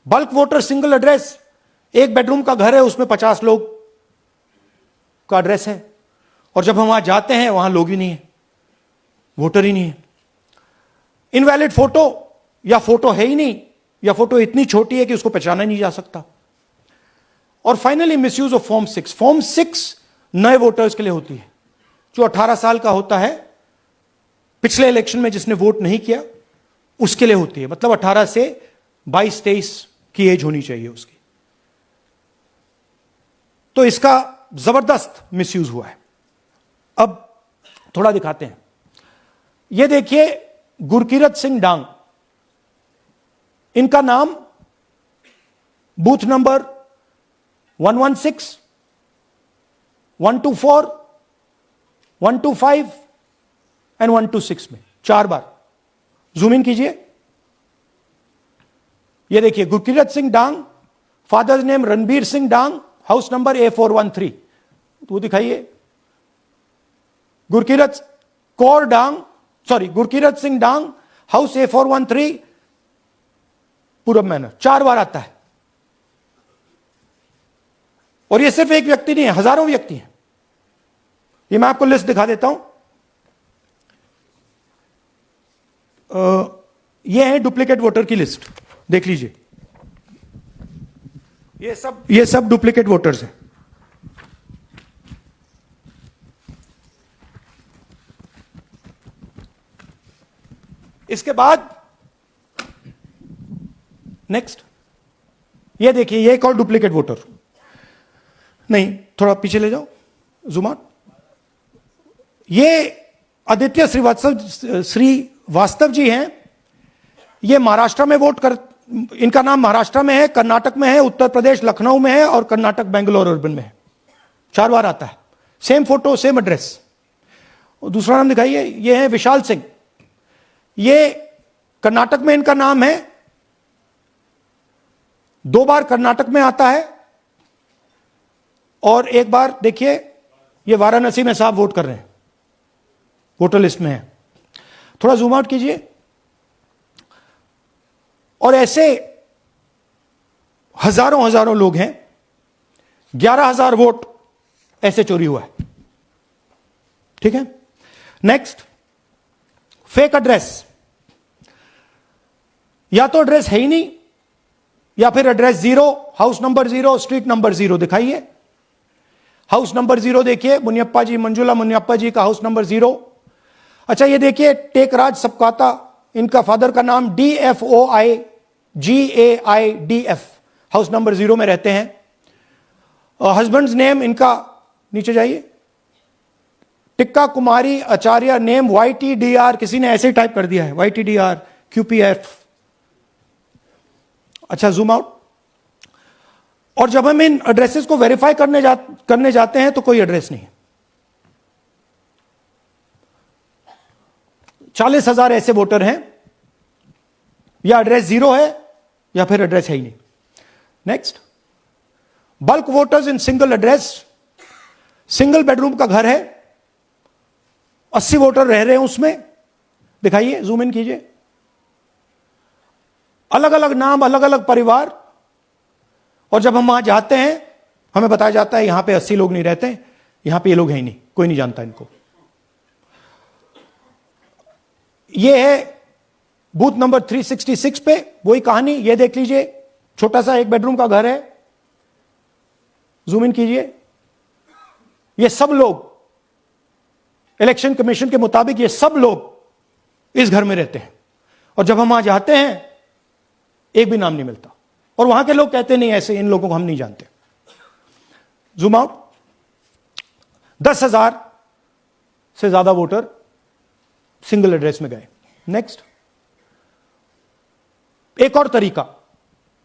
बल्क वोटर सिंगल एड्रेस, एक बेडरूम का घर है, उसमें 50 लोग का एड्रेस है, और जब हम वहां जाते हैं वहां लोग ही नहीं है, वोटर ही नहीं है। इनवैलिड फोटो, या फोटो है ही नहीं, या फोटो इतनी छोटी है कि उसको पहचाना नहीं जा सकता। और finally misuse of form 6। Form 6 नए वोटर्स के लिए होती है, जो 18 साल का होता है, पिछले इलेक्शन में जिसने वोट नहीं किया उसके लिए होती है। मतलब 18 से 22-23 की एज होनी चाहिए उसकी। तो इसका जबरदस्त मिसयूज हुआ है। अब थोड़ा दिखाते हैं। यह देखिए गुरकीरत सिंह डांग, इनका नाम बूथ नंबर 116, 124, 125 एंड 126 में 4 बार। जूम इन कीजिए। यह देखिए गुरकीरत सिंह डांग, फादर्स नेम रणबीर सिंह डांग, हाउस नंबर A413। तो दिखाइए गुरकीरत सिंह डांग, हाउस A413, पूरब मैनर। 4 बार आता है। और यह सिर्फ एक व्यक्ति नहीं है, हजारों व्यक्ति हैं। ये मैं आपको लिस्ट दिखा देता हूं। यह है डुप्लीकेट वोटर की लिस्ट, देख लीजिए। ये सब डुप्लीकेट वोटर्स हैं। इसके बाद नेक्स्ट, ये देखिए, ये एक और डुप्लीकेट वोटर। नहीं, थोड़ा पीछे ले जाओ, जूम आउट। ये आदित्य श्रीवास्तव जी हैं। ये महाराष्ट्र में इनका नाम महाराष्ट्र में है, कर्नाटक में है, उत्तर प्रदेश लखनऊ में है, और कर्नाटक बेंगलोर अर्बन में है। 4 बार आता है। Same photo, same address. दूसरा नाम दिखाइए। ये है विशाल सिंह। ये कर्नाटक में इनका नाम है, 2 बार कर्नाटक में आता है, और 1 बार देखिए ये वाराणसी में साहब वोट कर रहे हैं, वोटर लिस्ट में है। थोड़ा जूम आउट कीजिए। और ऐसे हजारों लोग हैं। 11,000 वोट ऐसे चोरी हुआ है। ठीक है। Next, fake address. या तो एड्रेस है ही नहीं, या फिर address 0, house number 0, street number 0। दिखाइए हाउस नंबर 0, देखिए मुनियप्पा जी, मंजुला मुनियप्पा जी का हाउस नंबर 0। अच्छा, ये देखिए टेकराज सबकाता, इनका फादर का नाम DFOIGAIDF, हाउस नंबर 0 में रहते हैं। हस्बैंड्स नेम इनका, नीचे जाइए, टिक्का कुमारी आचार्य, नेम YTDR, किसी ने ऐसे ही टाइप कर दिया है, YTDR QPF। अच्छा, जूम आउट। और जब हम इन एड्रेसेस को वेरीफाई करने जाते हैं तो कोई एड्रेस नहीं है। 40,000 ऐसे वोटर हैं, या एड्रेस 0 है या फिर एड्रेस है ही नहीं। Next, bulk voters in single address. Single bedroom का घर है 80 वोटर रह रहे हैं उसमें, दिखाइए, जूम इन कीजिए, अलग अलग नाम, अलग अलग परिवार। और जब हम वहां जाते हैं हमें बताया जाता है यहां पे 80 लोग नहीं रहते, यहां पे ये लोग हैं ही नहीं, कोई नहीं जानता इनको। ये है बूथ नंबर 366 पे वही कहानी, ये देख लीजिए, छोटा सा एक बेडरूम का घर है, जूम इन कीजिए। ये सब लोग इलेक्शन कमीशन के मुताबिक ये सब लोग इस घर में रहते हैं, और जब हम वहां जाते हैं एक भी नाम नहीं मिलता, और वहां के लोग कहते नहीं ऐसे, इन लोगों को हम नहीं जानते। Zoom out. 10,000 से ज्यादा वोटर सिंगल एड्रेस में गए। नेक्स्ट, एक और तरीका,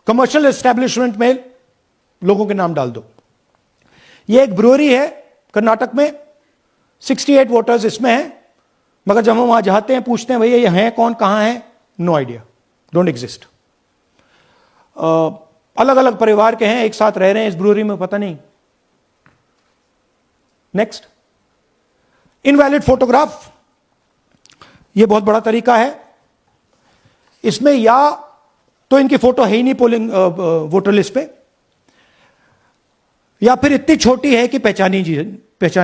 कमर्शियल एस्टेब्लिशमेंट में लोगों के नाम डाल दो। यह एक ब्रूअरी है कर्नाटक में, 68 वोटर्स इसमें हैं, मगर जब हम वहां जाते हैं पूछते हैं भैया ये हैं कौन, कहां है, नो आइडिया, डोंट एग्जिस्ट। अलग अलग परिवार के हैं, एक साथ रह रहे हैं इस ब्रूअरी में, पता नहीं। नेक्स्ट, इनवैलिड फोटोग्राफ, यह बहुत बड़ा तरीका है। इसमें या तो इनकी फोटो है ही नहीं पोलिंग वोटर लिस्ट पे, या फिर इतनी छोटी है कि पहचानी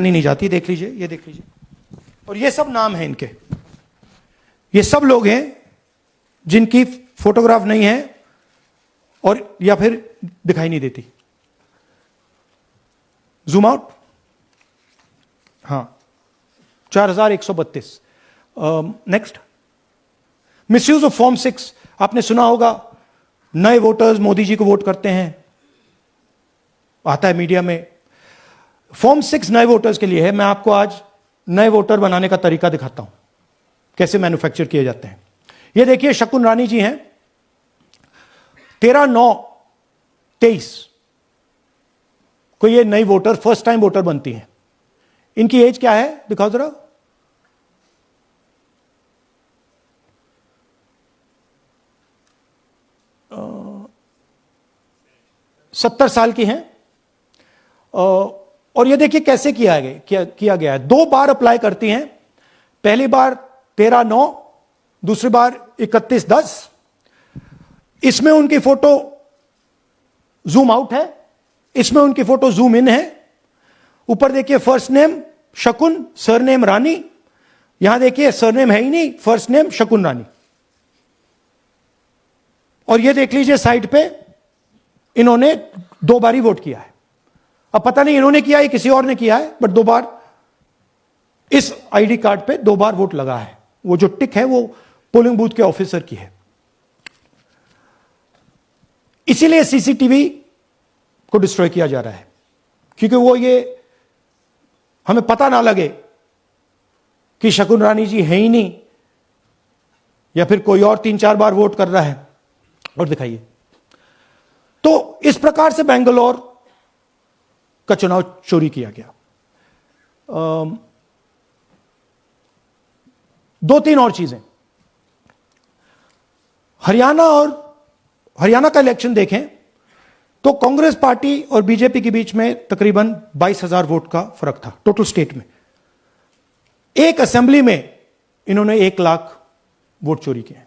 नहीं जाती। देख लीजिए, ये देख लीजिए, और ये सब नाम है इनके, ये सब लोग हैं जिनकी फोटोग्राफ नहीं है और या फिर दिखाई नहीं देती। Zoom out. हां, 4132। नेक्स्ट, मिसयूज ऑफ फॉर्म 6, आपने सुना होगा, नए वोटर्स मोदी जी को वोट करते हैं, आता है मीडिया में। फॉर्म 6 नए वोटर्स के लिए है। मैं आपको आज नए वोटर बनाने का तरीका दिखाता हूं, कैसे मैन्युफैक्चर किए जाते हैं। ये देखिए, शकुन रानी जी हैं, 13/9/23 को ये नई वोटर, फर्स्ट टाइम वोटर बनती हैं। इनकी एज क्या है, दिखाओ जरा। अ, 70 साल की हैं। और ये देखिए कैसे किया गया है। 2 बार अप्लाई करती हैं, पहली बार 13/9, दूसरी बार 31/10। इसमें उनकी फोटो जूम आउट है, इसमें उनकी फोटो जूम इन है। ऊपर देखिए फर्स्ट नेम शकुन, सरनेम रानी, यहां देखिए सरनेम है ही नहीं, फर्स्ट नेम शकुन रानी। और ये देख लीजिए साइड पे इन्होंने 2 बार ही वोट किया है। अब पता नहीं इन्होंने किया है किसी और ने किया है, बट 2 बार इस आईडी कार्ड पे 2 बार वोट लगा है। वो जो टिक है वो पोलिंग बूथ के ऑफिसर की है। इसीलिए सीसीटीवी को डिस्ट्रॉय किया जा रहा है, क्योंकि वो ये हमें पता ना लगे कि शकुन रानी जी है ही नहीं, या फिर कोई और 3-4 बार वोट कर रहा है। और दिखाइए, तो इस प्रकार से बेंगलोर का चुनाव चोरी किया गया। 2-3 और चीजें, हरियाणा का इलेक्शन देखें तो कांग्रेस पार्टी और बीजेपी के बीच में तकरीबन 22,000 वोट का फर्क था टोटल स्टेट में। एक असेंबली में इन्होंने 1 लाख वोट चोरी किए।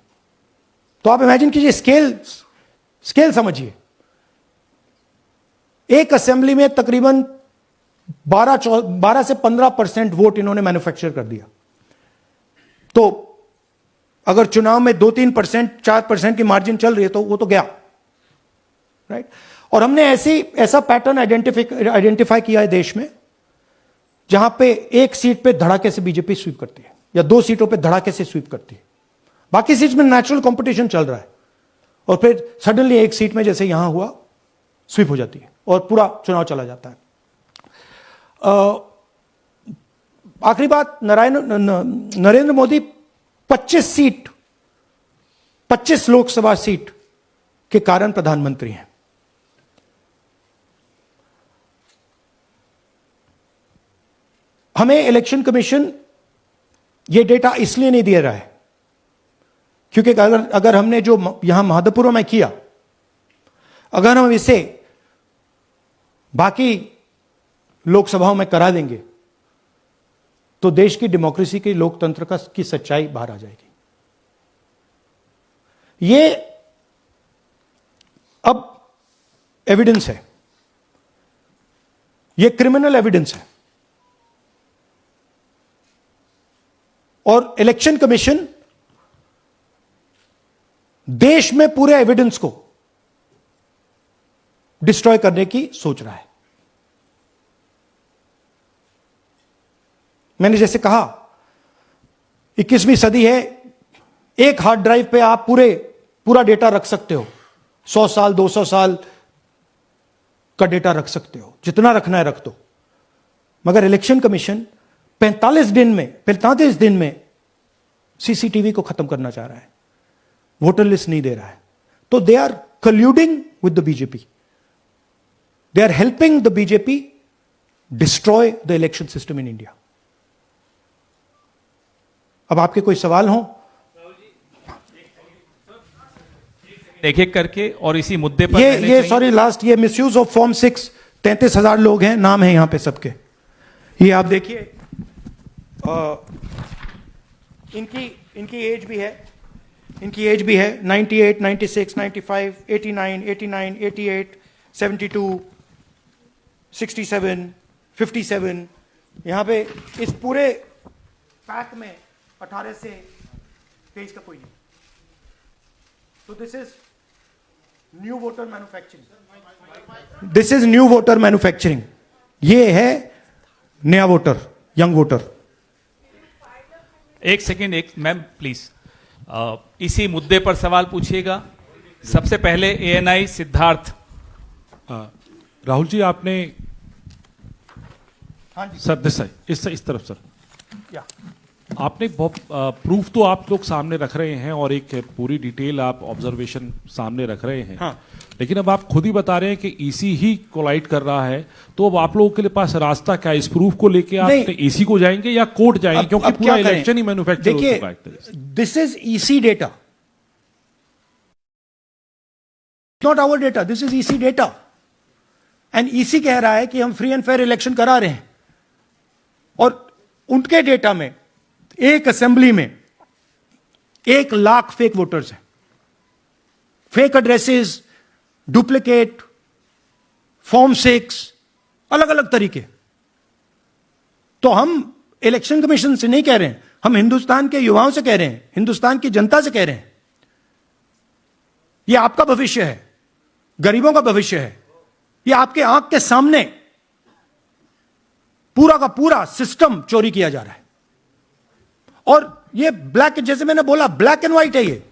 तो आप इमेजिन कीजिए, स्केल समझिए। एक असेंबली में तकरीबन 12 से 15% वोट इन्होंने मैन्युफैक्चर कर दिया। तो अगर चुनाव में 2-3%, 4% की मार्जिन चल रही है तो वो तो गया, राइट। और हमने ऐसा पैटर्न आइडेंटिफाई किया है देश में, जहां पे एक सीट पे धड़ाके से बीजेपी स्वीप करती है, या 2 सीटों पे धड़ाके से स्वीप करती है। बाकी सीट में नेचुरल कंपटीशन चल रहा है, और फिर सडनली एक सीट में जैसे यहां हुआ स्वीप हो जाती है और पूरा चुनाव चला जाता है। आखिरी बात, नरेंद्र मोदी 25 लोकसभा सीट के कारण प्रधानमंत्री हैं। हमें इलेक्शन कमीशन यह डेटा इसलिए नहीं दे रहा है क्योंकि अगर हमने जो यहां महादपुर में किया, अगर हम इसे बाकी लोकसभाओं में करा देंगे तो देश की डेमोक्रेसी की लोकतंत्र की सच्चाई बाहर आ जाएगी। ये अब एविडेंस है, ये क्रिमिनल एविडेंस है, और इलेक्शन कमीशन देश में पूरे एविडेंस को डिस्ट्रॉय करने की सोच रहा है। मैंने जैसे कहा 21वीं सदी है, एक हार्ड ड्राइव पे आप पूरा डेटा रख सकते हो, 100 साल 200 साल का डेटा रख सकते हो, जितना रखना है रख दो। मगर इलेक्शन कमीशन 45 दिन में सीसीटीवी को खत्म करना चाह रहा है, वोटर लिस्ट नहीं दे रहा है। तो they are colluding with the BJP, they are helping the BJP destroy the election system in India. अब आपके कोई सवाल हो? एक एक करके, और इसी मुद्दे पर ये सॉरी लास्ट, ये मिसयूज ऑफ फॉर्म 6, 33,000 लोग हैं, नाम है यहां पे सबके। ये आप देखिए, इनकी एज भी है, 98, 96, 95, 89, 88, 72, 67, 57। यहां पे इस पूरे पैक में 18 से 23 का कोई नहीं। तो this is new voter manufacturing, ये है नया वोटर, यंग वोटर। एक सेकेंड, एक मैम प्लीज, इसी मुद्दे पर सवाल पूछिएगा। सबसे पहले एएनआई सिद्धार्थ। राहुल जी, आपने हाँ जी सर इस तरफ सर, या आपने बहुत प्रूफ तो आप लोग सामने रख रहे हैं और एक पूरी डिटेल आप ऑब्जर्वेशन सामने रख रहे हैं। हाँ। लेकिन अब आप खुद ही बता रहे हैं कि ईसी ही कोलाइड कर रहा है, तो अब आप लोगों के लिए पास रास्ता क्या है? इस प्रूफ को लेके आप ईसी को जाएंगे या कोर्ट जाएंगे? क्योंकि पूरा इलेक्शन ही मैन्युफैक्चर हो चुका है एक तरह से। This is EC data, not our data, this is EC data. And EC कह रहा है कि हम फ्री एंड फेयर इलेक्शन करा रहे हैं, और उनके डेटा में एक असेंबली में 1 लाख फेक वोटर्स हैं, फेक एड्रेसेस, डुप्लीकेट, फॉर्म 6, अलग अलग तरीके। तो हम इलेक्शन कमीशन से नहीं कह रहे हैं, हम हिंदुस्तान के युवाओं से कह रहे हैं, हिंदुस्तान की जनता से कह रहे हैं, यह आपका भविष्य है, गरीबों का भविष्य है। यह आपके आंख के सामने पूरा का पूरा सिस्टम चोरी किया जा रहा है। और ये ब्लैक, जैसे मैंने बोला, ब्लैक एंड व्हाइट है। ये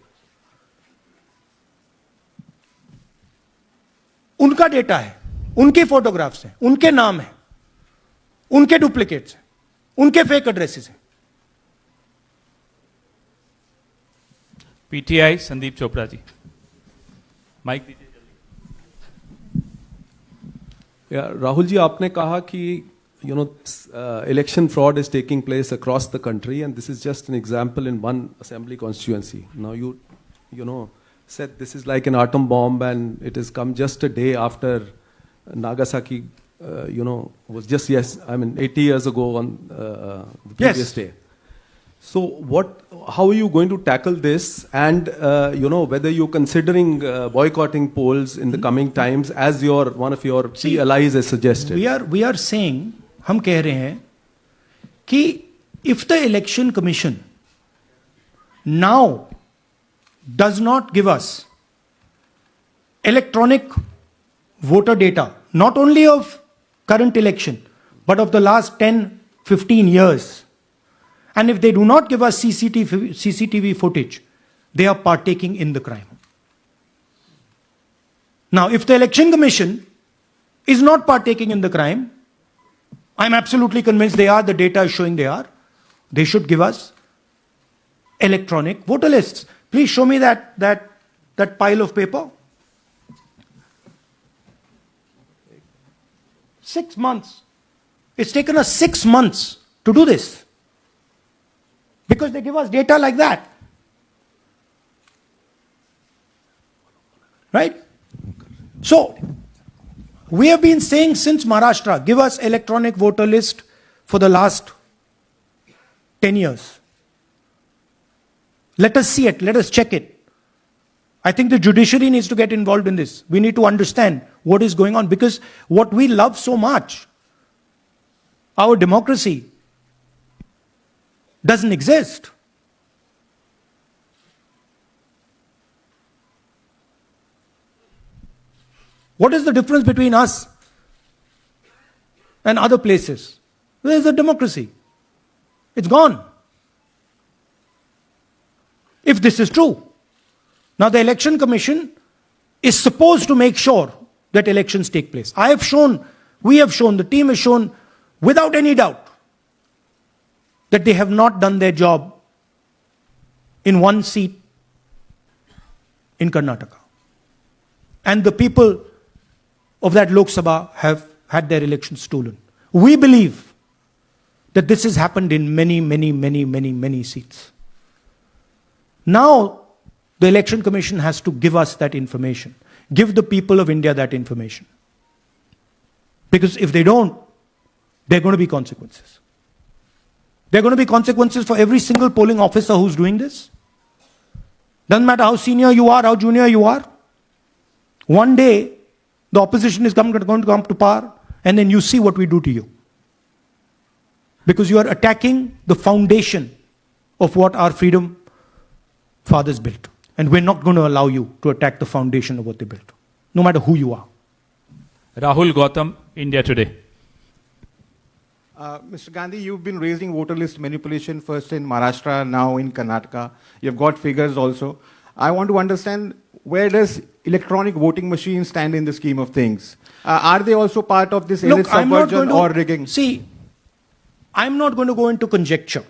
उनका डेटा है, उनकी फोटोग्राफ्स हैं, उनके नाम हैं, उनके डुप्लीकेट्स हैं, उनके फेक एड्रेसेस हैं। पीटीआई संदीप चोपड़ा जी, माइक दीजिए जल्दी। राहुल जी, आपने कहा कि election fraud is taking place across the country, and this is just an example in one assembly constituency. Now you said this is like an atom bomb, and it has come just a day after Nagasaki, was just 80 years ago on the previous day. So how are you going to tackle this, and whether you're considering boycotting polls in the coming times, as one of your key allies has suggested? We are saying, हम कह रहे हैं कि if the election commission now does not give us electronic voter data, not only of current election, but of the last 10-15 years, and if they do not give us CCTV footage, they are partaking in the crime. Now, if the election commission is not partaking in the crime, I'm absolutely convinced they are, the data is showing they are, they should give us electronic voter lists. Please show me that pile of paper. 6 months. It's taken us 6 months to do this, because they give us data like that. Right? So, we have been saying since Maharashtra, give us electronic voter list for the last 10 years. Let us see it. Let us check it. I think the judiciary needs to get involved in this. We need to understand what is going on, because what we love so much, our democracy, doesn't exist. What is the difference between us and other places? There is a democracy. It's gone. If this is true. Now the Election Commission is supposed to make sure that elections take place. I have shown, we have shown, the team has shown without any doubt that they have not done their job in one seat in Karnataka. And the people of that Lok Sabha have had their elections stolen. We believe that this has happened in many seats. Now, the Election Commission has to give us that information. Give the people of India that information. Because if they don't, there are going to be consequences. There are going to be consequences for every single polling officer who's doing this. Doesn't matter how senior you are, how junior you are. One day, the opposition is going to come to power, and then you see what we do to you. Because you are attacking the foundation of what our freedom fathers built. And we're not going to allow you to attack the foundation of what they built, no matter who you are. Rahul Gautam, India Today. Mr. Gandhi, you've been raising voter list manipulation first in Maharashtra, now in Karnataka. You've got figures also. I want to understand, where does electronic voting machines stand in the scheme of things? Are they also part of this elite subversion or rigging? See, I'm not going to go into conjecture.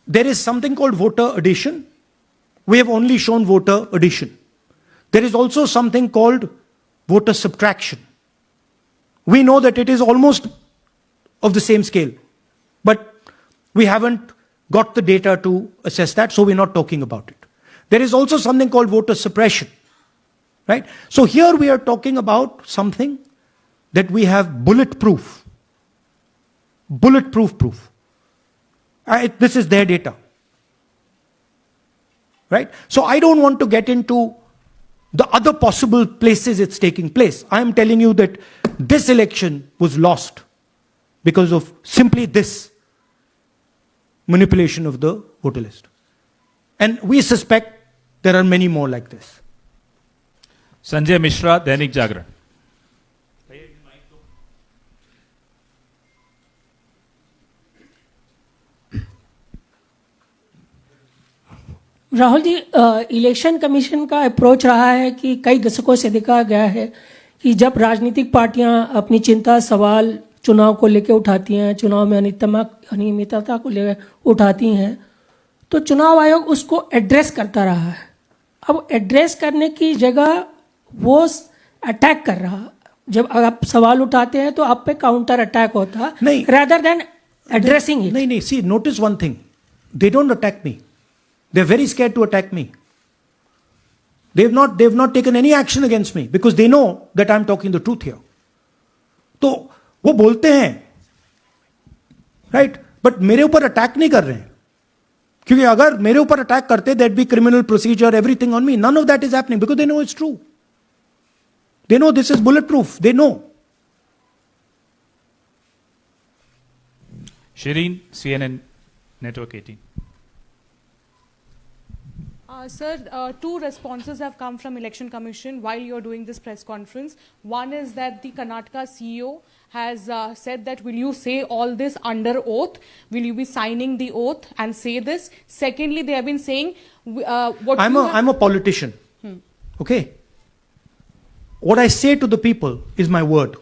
There is something called voter addition. We have only shown voter addition. There is also something called voter subtraction. We know that it is almost of the same scale, but we haven't got the data to assess that, so we're not talking about it. There is also something called voter suppression, right? So here we are talking about something that we have bulletproof proof. This is their data, right? So I don't want to get into the other possible places it's taking place. I am telling you that this election was lost because of simply this manipulation of the voter list. And we suspect there are many more like this. Sanjay Mishra, Dainik Jagran. Rahul ji, election commission का approach रहा है कि कई दशकों से देखा गया है कि जब राजनीतिक पार्टियां अपनी चिंता सवाल चुनाव को लेकर उठाती हैं, चुनाव में अनियमितता को लेकर उठाती हैं, तो चुनाव आयोग उसको एड्रेस करता रहा है। अब एड्रेस करने की जगह वो अटैक कर रहा। जब आप सवाल उठाते हैं तो आप पे काउंटर अटैक होता नहीं, rather than addressing it. नहीं, see, notice one thing. They don't attack me. They're very scared to attack me. They've not taken any action against me because they know that I'm talking the truth here. तो वो बोलते हैं, right? But मेरे ऊपर attack नहीं कर रहे हैं, क्योंकि अगर मेरे ऊपर अटैक करते, there'd be criminal procedure, everything on me. None of that is happening because they know it's true. They know this is bulletproof. They know. Shireen, CNN Network 18. Sir, two responses have come from Election Commission while you're doing this press conference. One is that the Karnataka CEO has said that, will you say all this under oath? Will you be signing the oath and say this? Secondly, they have been saying I'm a politician. Okay? What I say to the people is my word.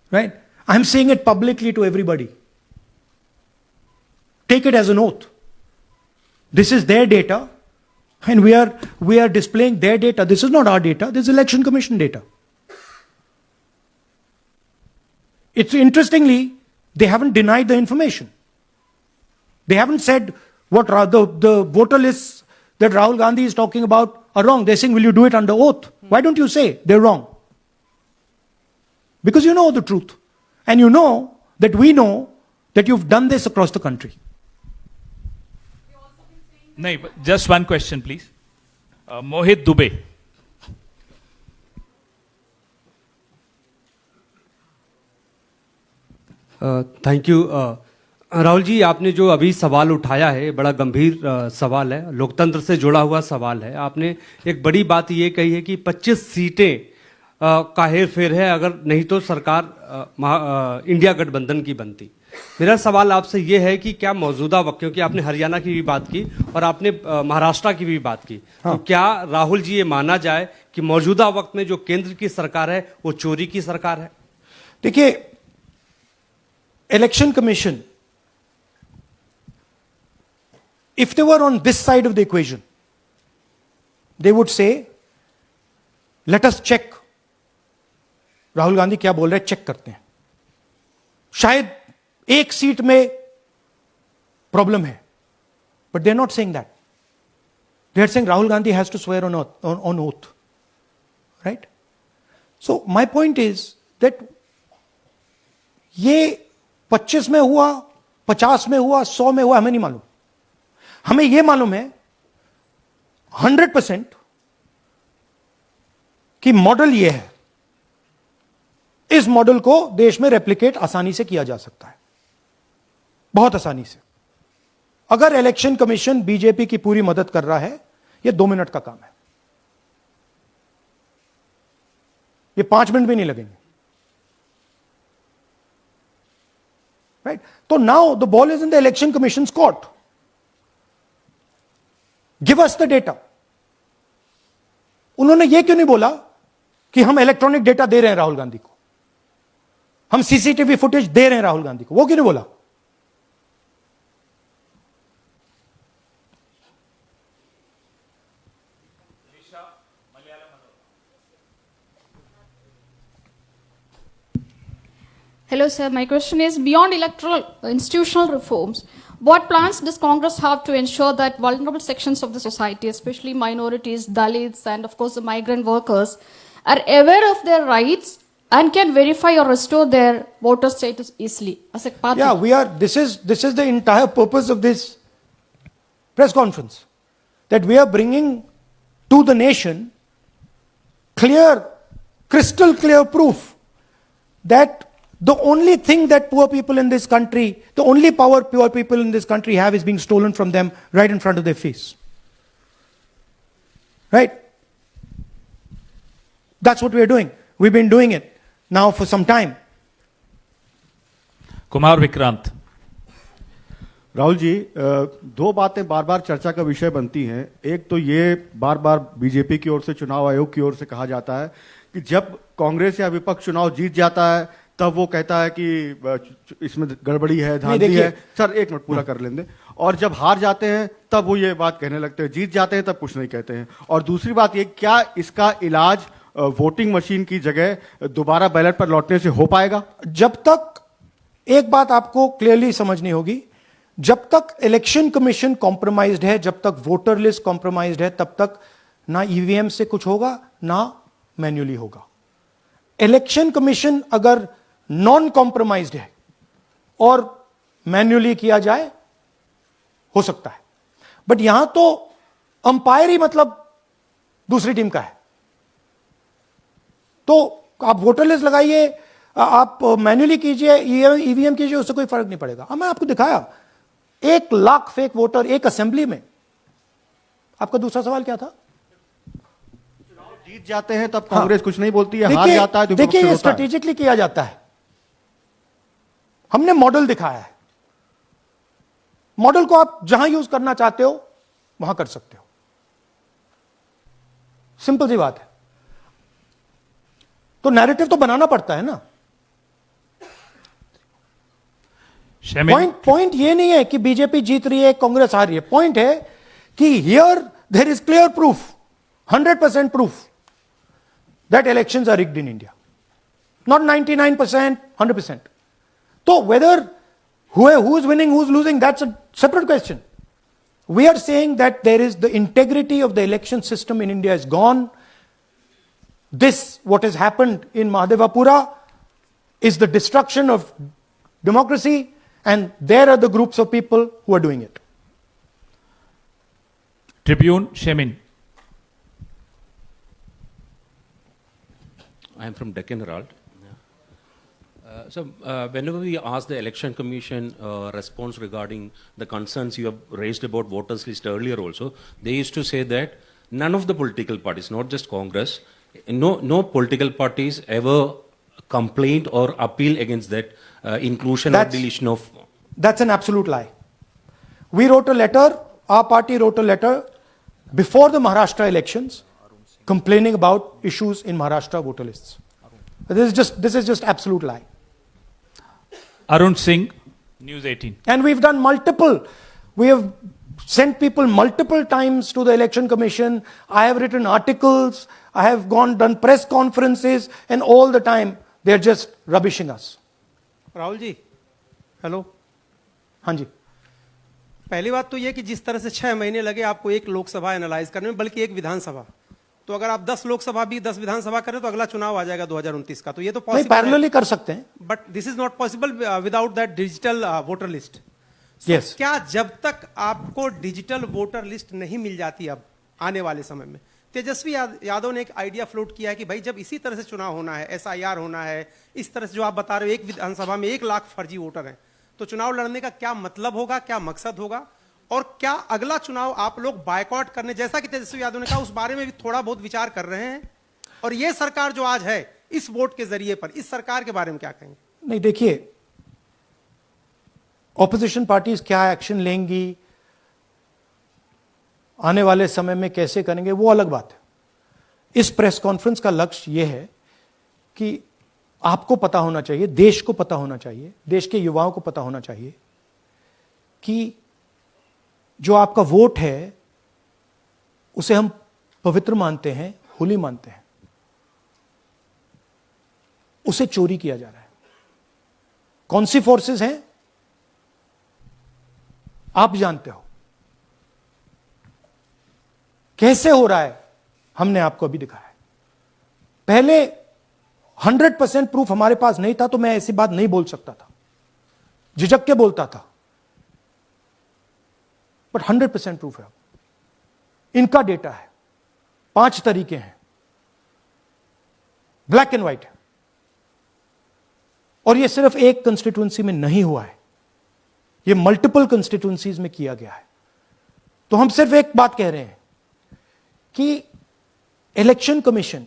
Right? I'm saying it publicly to everybody. Take it as an oath. This is their data, and we are displaying their data. This is not our data. This is Election Commission data. It's interestingly, they haven't denied the information. They haven't said what the voter lists that Rahul Gandhi is talking about are wrong. They're saying, will you do it under oath? Why don't you say they're wrong? Because you know the truth. And you know that we know that you've done this across the country. नहीं, just one question please. Mohit Dubey. Thank you. Rahul ji, आपने जो अभी सवाल उठाया है बड़ा गंभीर सवाल है, लोकतंत्र से जुड़ा हुआ सवाल है। आपने एक बड़ी बात ये कही है कि 25 सीटें का हेर फेर है, अगर नहीं तो सरकार इंडिया गठबंधन की बनती। मेरा सवाल आपसे ये है कि क्या मौजूदा वक्त, क्योंकि आपने हरियाणा की भी बात की और आपने महाराष्ट्र की भी बात की, तो क्या राहुल जी ये माना जाए कि मौजूदा वक्त में जो केंद्र की सरकार है वो चोरी की सरकार है? देखिए, election commission, if they were on this side of the equation, they would say, let us check. Rahul Gandhi क्या बोल रहे हैं, चेक करते हैं। शायद एक सीट में प्रॉब्लम है, but they are not saying that. They are saying Rahul Gandhi has to swear on oath. Right? So my point is that ये 25 में हुआ, 50 में हुआ, 100 में हुआ, हमें नहीं मालूम। हमें यह मालूम है 100% कि मॉडल यह है। इस मॉडल को देश में रेप्लिकेट आसानी से किया जा सकता है, बहुत आसानी से। अगर इलेक्शन कमीशन बीजेपी की पूरी मदद कर रहा है, यह 2 मिनट का काम है, यह 5 मिनट भी नहीं लगेंगे। राइट? तो now the ball is in the election commissions court. Give us the data. उन्होंने यह क्यों नहीं बोला कि हम इलेक्ट्रॉनिक डेटा दे रहे हैं राहुल गांधी को, हम सीसीटीवी फुटेज दे रहे हैं राहुल गांधी को? वो क्यों नहीं बोला? Hello, sir. My question is, beyond electoral institutional reforms, what plans does Congress have to ensure that vulnerable sections of the society, especially minorities, Dalits, and of course the migrant workers, are aware of their rights and can verify or restore their voter status easily as a party? Yeah, we are. This is the entire purpose of this press conference, that we are bringing to the nation clear, crystal clear proof that the only thing that poor people in this country, the only power poor people in this country have is being stolen from them right in front of their face. Right? That's what we are doing. We've been doing it now for some time. Kumar Vikrant. Rahul ji, दो बातें बार बार चर्चा का विषय बनती हैं। एक तो ये बार बार बीजेपी की ओर से, चुनाव आयोग की ओर से कहा जाता है कि जब कांग्रेस या विपक्ष चुनाव जीत जाता है तब वो कहता है कि इसमें गड़बड़ी है, धांधली है। सर एक मिनट पूरा कर लेंगे। और जब हार जाते हैं तब वो ये बात कहने लगते हैं, जीत जाते हैं तब कुछ नहीं कहते हैं। और दूसरी बात ये, क्या इसका इलाज वोटिंग मशीन की जगह दोबारा बैलेट पर लौटने से हो पाएगा? जब तक, एक बात आपको क्लियरली समझनी होगी, जब तक इलेक्शन कमीशन कॉम्प्रोमाइज्ड है, जब तक वोटर लिस्ट कॉम्प्रोमाइज्ड है, तब तक ना ईवीएम से कुछ होगा ना मैन्युअली होगा। इलेक्शन कमीशन अगर नॉन कॉम्प्रोमाइज्ड है और मैन्युअली किया जाए, हो सकता है, बट यहां तो अंपायर ही मतलब दूसरी टीम का है। तो आप वोटर लिस्ट लगाइए, आप मैन्युअली कीजिए, ईवीएम कीजिए, उससे कोई फर्क नहीं पड़ेगा। अब मैं आपको दिखाया 1 लाख फेक वोटर एक असेंबली में। आपका दूसरा सवाल क्या था? जीत जाते हैं तब कांग्रेस कुछ नहीं बोलती है, हार जाता है तो देखिए, ये स्ट्रेटेजिकली किया जाता है। हमने मॉडल दिखाया है। मॉडल को आप जहां यूज करना चाहते हो वहां कर सकते हो। सिंपल सी बात है। तो नैरेटिव तो बनाना पड़ता है ना। पॉइंट ये नहीं है कि बीजेपी जीत रही है, कांग्रेस हार रही है। पॉइंट है कि here there is clear proof, 100% proof that elections are rigged in India. Not 99%, 100%. So whether who is winning, who is losing, that's a separate question. We are saying that there is the integrity of the election system in India is gone. This, what has happened in Mahadevapura, is the destruction of democracy. And there are the groups of people who are doing it. Tribune, Shemin. I am from Deccan Herald. Whenever we ask the Election Commission response regarding the concerns you have raised about voters list earlier also, they used to say that none of the political parties, not just Congress, no political parties ever complained or appeal against that inclusion or deletion of... That's an absolute lie. We wrote a letter, our party wrote a letter before the Maharashtra elections complaining about issues in Maharashtra voter lists. This is just absolute lie. Arun Singh, News 18. And we've done we have sent people multiple times to the Election Commission. I have written articles, I have done press conferences, and all the time they're just rubbishing us. Rahul ji, hello. हाँ जी. पहली बात तो ये कि जिस तरह से 6 महीने लगे आपको एक लोकसभा एनालाइज करने में, बल्कि एक विधानसभा, तो अगर आप 10 लोकसभा भी 10 विधानसभा करें तो अगला चुनाव आ जाएगा 2029 का. तो ये तो पॉसिबल पैरेलली कर सकते हैं. But this is not possible without that digital voter list. Yes. क्या जब तक आपको डिजिटल वोटर लिस्ट नहीं मिल जाती अब आने वाले समय में, तेजस्वी यादव ने एक आइडिया फ्लोट किया है कि भाई जब इसी तरह से चुनाव होना है, SIR होना है, इस तरह से जो आप बता रहे हो एक विधानसभा में 1 लाख फर्जी वोटर हैं, तो चुनाव लड़ने का क्या मतलब होगा, क्या मकसद होगा, और क्या अगला चुनाव आप लोग बायकॉट करने, जैसा कि तेजस्वी यादव ने कहा, उस बारे में भी थोड़ा बहुत विचार कर रहे हैं? और ये सरकार जो आज है इस वोट के जरिए पर, इस सरकार के बारे में क्या कहेंगे? नहीं, देखिए, ऑपोजिशन पार्टीज क्या एक्शन लेंगी, आने वाले समय में कैसे करेंगे, वो अलग बात है. इस प्रेस कॉन्फ्रेंस का लक्ष्य यह है कि आपको पता होना चाहिए, देश को पता होना चाहिए, देश के युवाओं को पता होना चाहिए कि जो आपका वोट है उसे हम पवित्र मानते हैं, होली मानते हैं, उसे चोरी किया जा रहा है. कौन सी फोर्सेस हैं आप जानते हो, कैसे हो रहा है हमने आपको अभी दिखाया है. पहले 100% प्रूफ हमारे पास नहीं था तो मैं ऐसी बात नहीं बोल सकता था, झिझक के बोलता था, बट 100% प्रूफ है. इनका डेटा है, 5 तरीके हैं, ब्लैक एंड व्हाइट है, और यह सिर्फ एक कंस्टिट्यूएंसी में नहीं हुआ है, यह मल्टीपल कंस्टिट्यूएंसीज में किया गया है. तो हम सिर्फ एक बात कह रहे हैं कि इलेक्शन कमीशन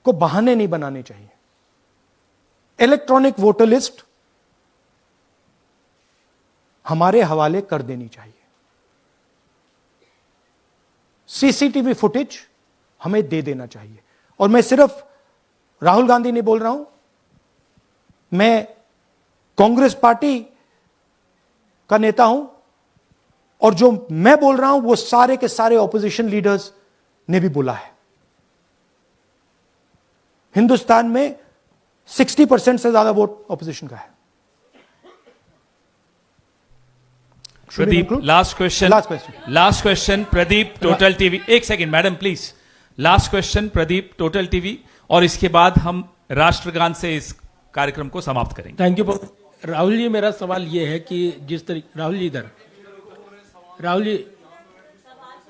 को बहाने नहीं बनाने चाहिए. इलेक्ट्रॉनिक वोटर लिस्ट हमारे हवाले कर देनी चाहिए. सीसीटीवी फुटेज हमें दे देना चाहिए. और मैं सिर्फ राहुल गांधी नहीं बोल रहा हूं, मैं कांग्रेस पार्टी का नेता हूं, और जो मैं बोल रहा हूं वो सारे के सारे ऑपोजिशन लीडर्स ने भी बोला है. हिंदुस्तान में 60% से ज्यादा वोट ऑपोजिशन का है. Pradeep, last question Pradeep, total TV. एक second madam please. Last question Pradeep, total TV, और इसके बाद हम राष्ट्रगान से इस कार्यक्रम को समाप्त करेंगे. Thank you. राहुल जी, मेरा सवाल ये है कि जिस तरीके राहुल जी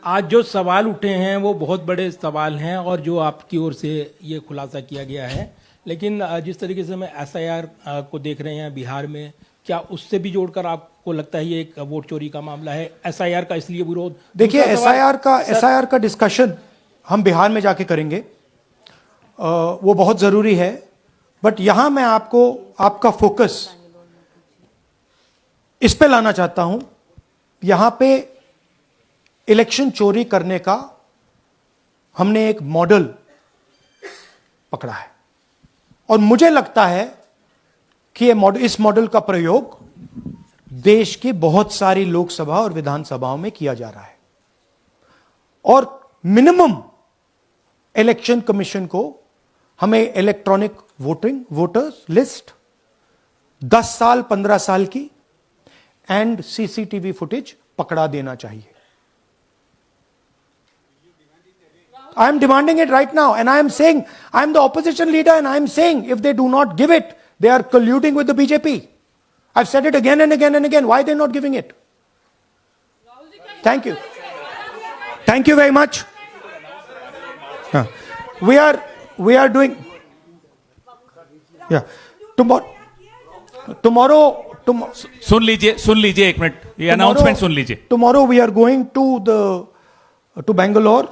आज जो सवाल उठे हैं वो बहुत बड़े सवाल हैं, और जो आपकी ओर से ये खुलासा किया गया है, लेकिन जिस तरीके से मैं SIR को देख रहे हैं बिहार में, क्या उससे भी जोड़कर आपको लगता है ये एक वोट चोरी का मामला है? SIR का इसलिए विरोध, देखिए SIR का डिस्कशन हम बिहार में जाके करेंगे, वो बहुत जरूरी है. बट यहां मैं आपका फोकस इस पे लाना चाहता हूं. यहां पे इलेक्शन चोरी करने का हमने एक मॉडल पकड़ा है, और मुझे लगता है कि इस मॉडल का प्रयोग देश की बहुत सारी लोकसभा और विधानसभाओं में किया जा रहा है. और मिनिमम इलेक्शन कमीशन को हमें इलेक्ट्रॉनिक वोटर्स लिस्ट 10 साल 15 साल की एंड सीसीटीवी फुटेज पकड़ा देना चाहिए. I am demanding it right now, and I am saying, I am the opposition leader, and I am saying if they do not give it, they are colluding with the BJP. I've said it again and again and again. Why are they not giving it? Thank you. Thank you very much. We are doing. Yeah. Tomorrow. सुन लीजिए एक minute, ये announcement सुन लीजिए. Tomorrow we are going to Bangalore.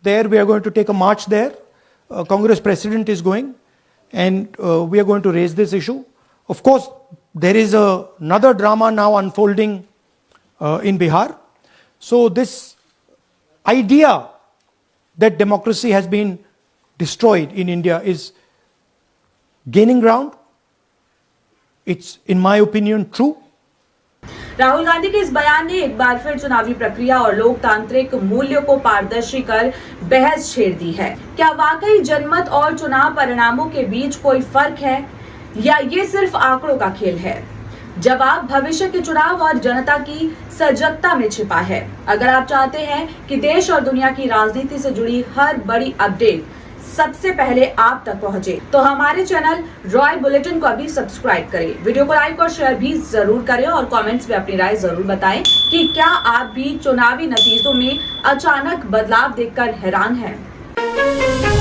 There we are going to take a march there. Congress president is going, and we are going to raise this issue. Of course, there is another drama now unfolding in Bihar. So this idea that democracy has been destroyed in India is gaining ground. It's, in my opinion, true. Rahul Gandhi के इस बयान ने एक बार फिर चुनावी प्रक्रिया और लोकतांत्रिक मूल्यों को पारदर्शी कर बहस छेड़ दी है. क्या वाकई जनमत और चुनाव परिणामों के बीच कोई फर्क है, या ये सिर्फ आंकड़ों का खेल है? जवाब भविष्य के चुनाव और जनता की सजगता में छिपा है. अगर आप चाहते हैं कि देश और दुनिया की राजनीति से जुड़ी हर बड़ी अपडेट सबसे पहले आप तक पहुंचे, तो हमारे चैनल रॉयल बुलेटिन को अभी सब्सक्राइब करें. वीडियो को लाइक और शेयर भी जरूर करें और कमेंट्स में अपनी राय जरूर बताएं कि क्या आप भी चुनावी नतीजों में अचानक बदलाव देखकर हैरान हैं.